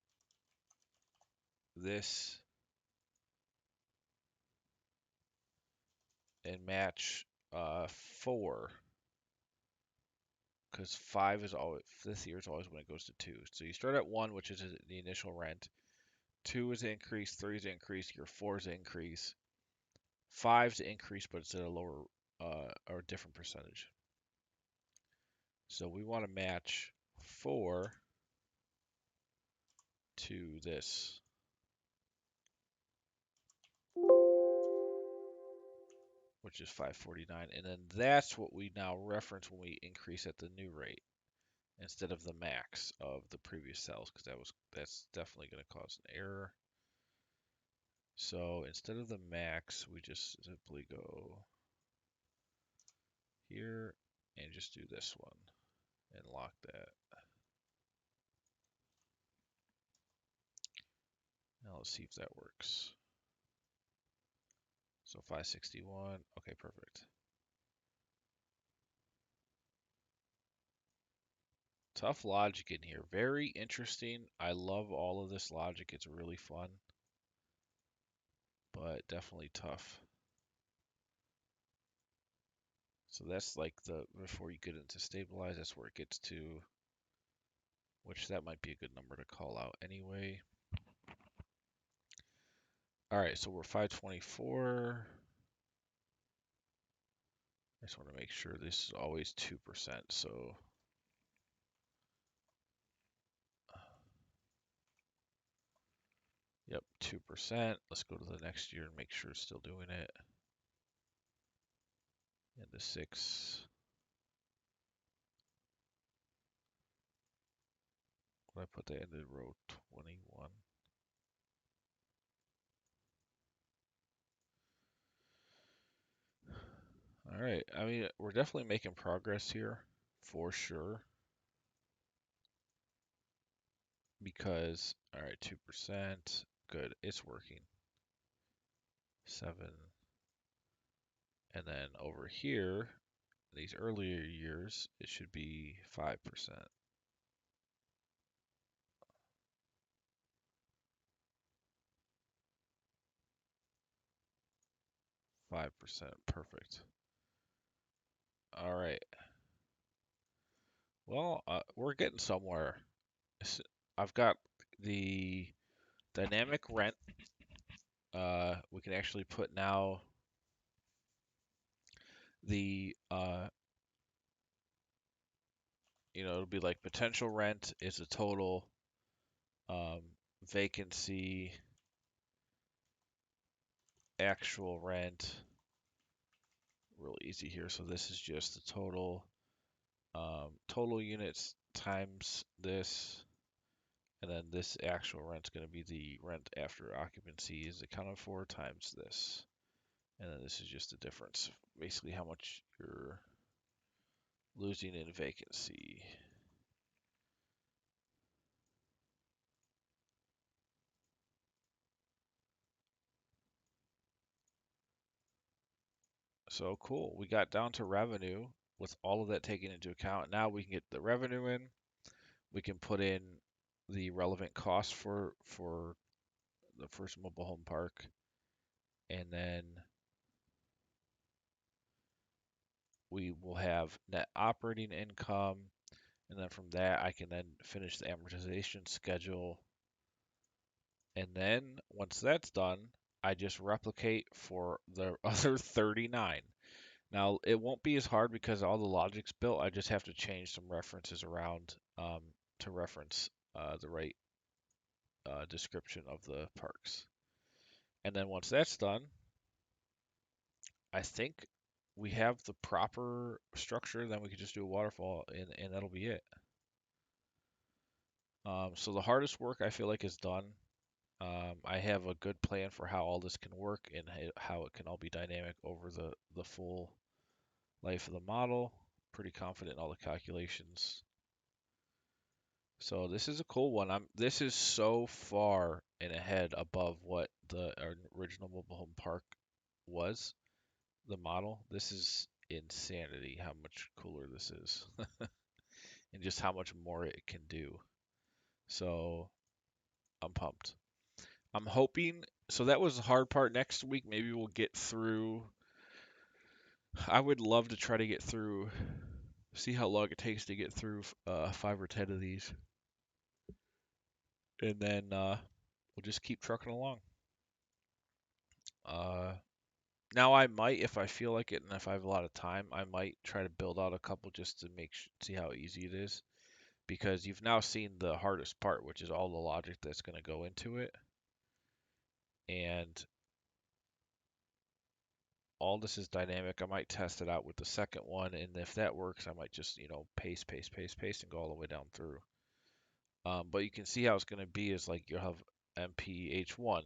this and match 4, because 5 is always, this year is always when it goes to 2. So you start at 1, which is the initial rent. 2 is the increase, 3 is the increase, your 4 is the increase. 5 is the increase, but it's at a lower or a different percentage. So we want to match 4 to this, which is 549. And then that's what we now reference when we increase at the new rate instead of the max of the previous cells, because that's definitely going to cause an error. So instead of the max, we just simply go here and just do this one and lock that. Now let's see if that works. So 561, okay, perfect. Tough logic in here. Very interesting. I love all of this logic. It's really fun, but definitely tough. So that's like before you get into stabilize, that's where it gets to, which that might be a good number to call out anyway. All right, so we're 524. I just want to make sure this is always 2%. So yep, 2%. Let's go to the next year and make sure it's still doing it. And the 6. When I put that into row 21. All right. I mean, we're definitely making progress here for sure. Because, all right, 2%. Good. It's working. 7. And then over here, these earlier years, it should be 5%. 5%. Perfect. All right. Well, we're getting somewhere. I've got the dynamic rent. We can actually put now the, it'll be like potential rent is the total um, vacancy, actual rent. Real easy here. So this is just the total units times this, and then this actual rent's going to be the rent after occupancy is accounted for times this. And then this is just the difference, basically how much you're losing in vacancy. So cool. We got down to revenue with all of that taken into account. Now we can get the revenue in. We can put in the relevant cost for the first mobile home park, and then we will have net operating income, and then from that I can then finish the amortization schedule, and then once that's done, I just replicate for the other 39. Now it won't be as hard because all the logic's built. I just have to change some references around to reference the right description of the parks. And then once that's done, I think we have the proper structure. Then we could just do a waterfall, and that'll be it. So the hardest work I feel like is done. I have a good plan for how all this can work and how it can all be dynamic over the full life of the model. Pretty confident in all the calculations. So this is a cool one. This is so far and ahead above what the original mobile home park was, the model. This is insanity how much cooler this is and just how much more it can do. So I'm pumped. I'm hoping, so that was the hard part. Next week, maybe we'll get through. I would love to try to get through, see how long it takes to get through 5 or 10 of these, and then we'll just keep trucking along. Uh, Now I might, if I feel like it and if I have a lot of time, I might try to build out a couple just to see how easy it is. Because you've now seen the hardest part, which is all the logic that's going to go into it. And all this is dynamic. I might test it out with the second one, and if that works, I might just, paste, paste, paste, paste, and go all the way down through. But you can see how it's going to be is like you'll have MPH1,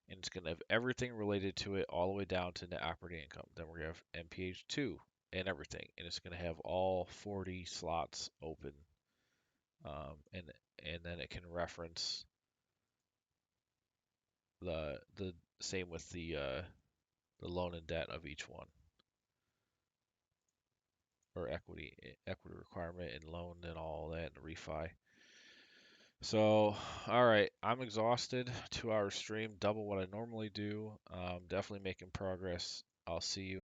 and it's going to have everything related to it all the way down to net operating income. Then we're going to have MPH2 and everything, and it's going to have all 40 slots open, and then it can reference the same with the loan and debt of each one, or equity requirement and loan and all that and refi. So, all right, I'm exhausted. 2 hour stream, double what I normally do. Definitely making progress. I'll see you.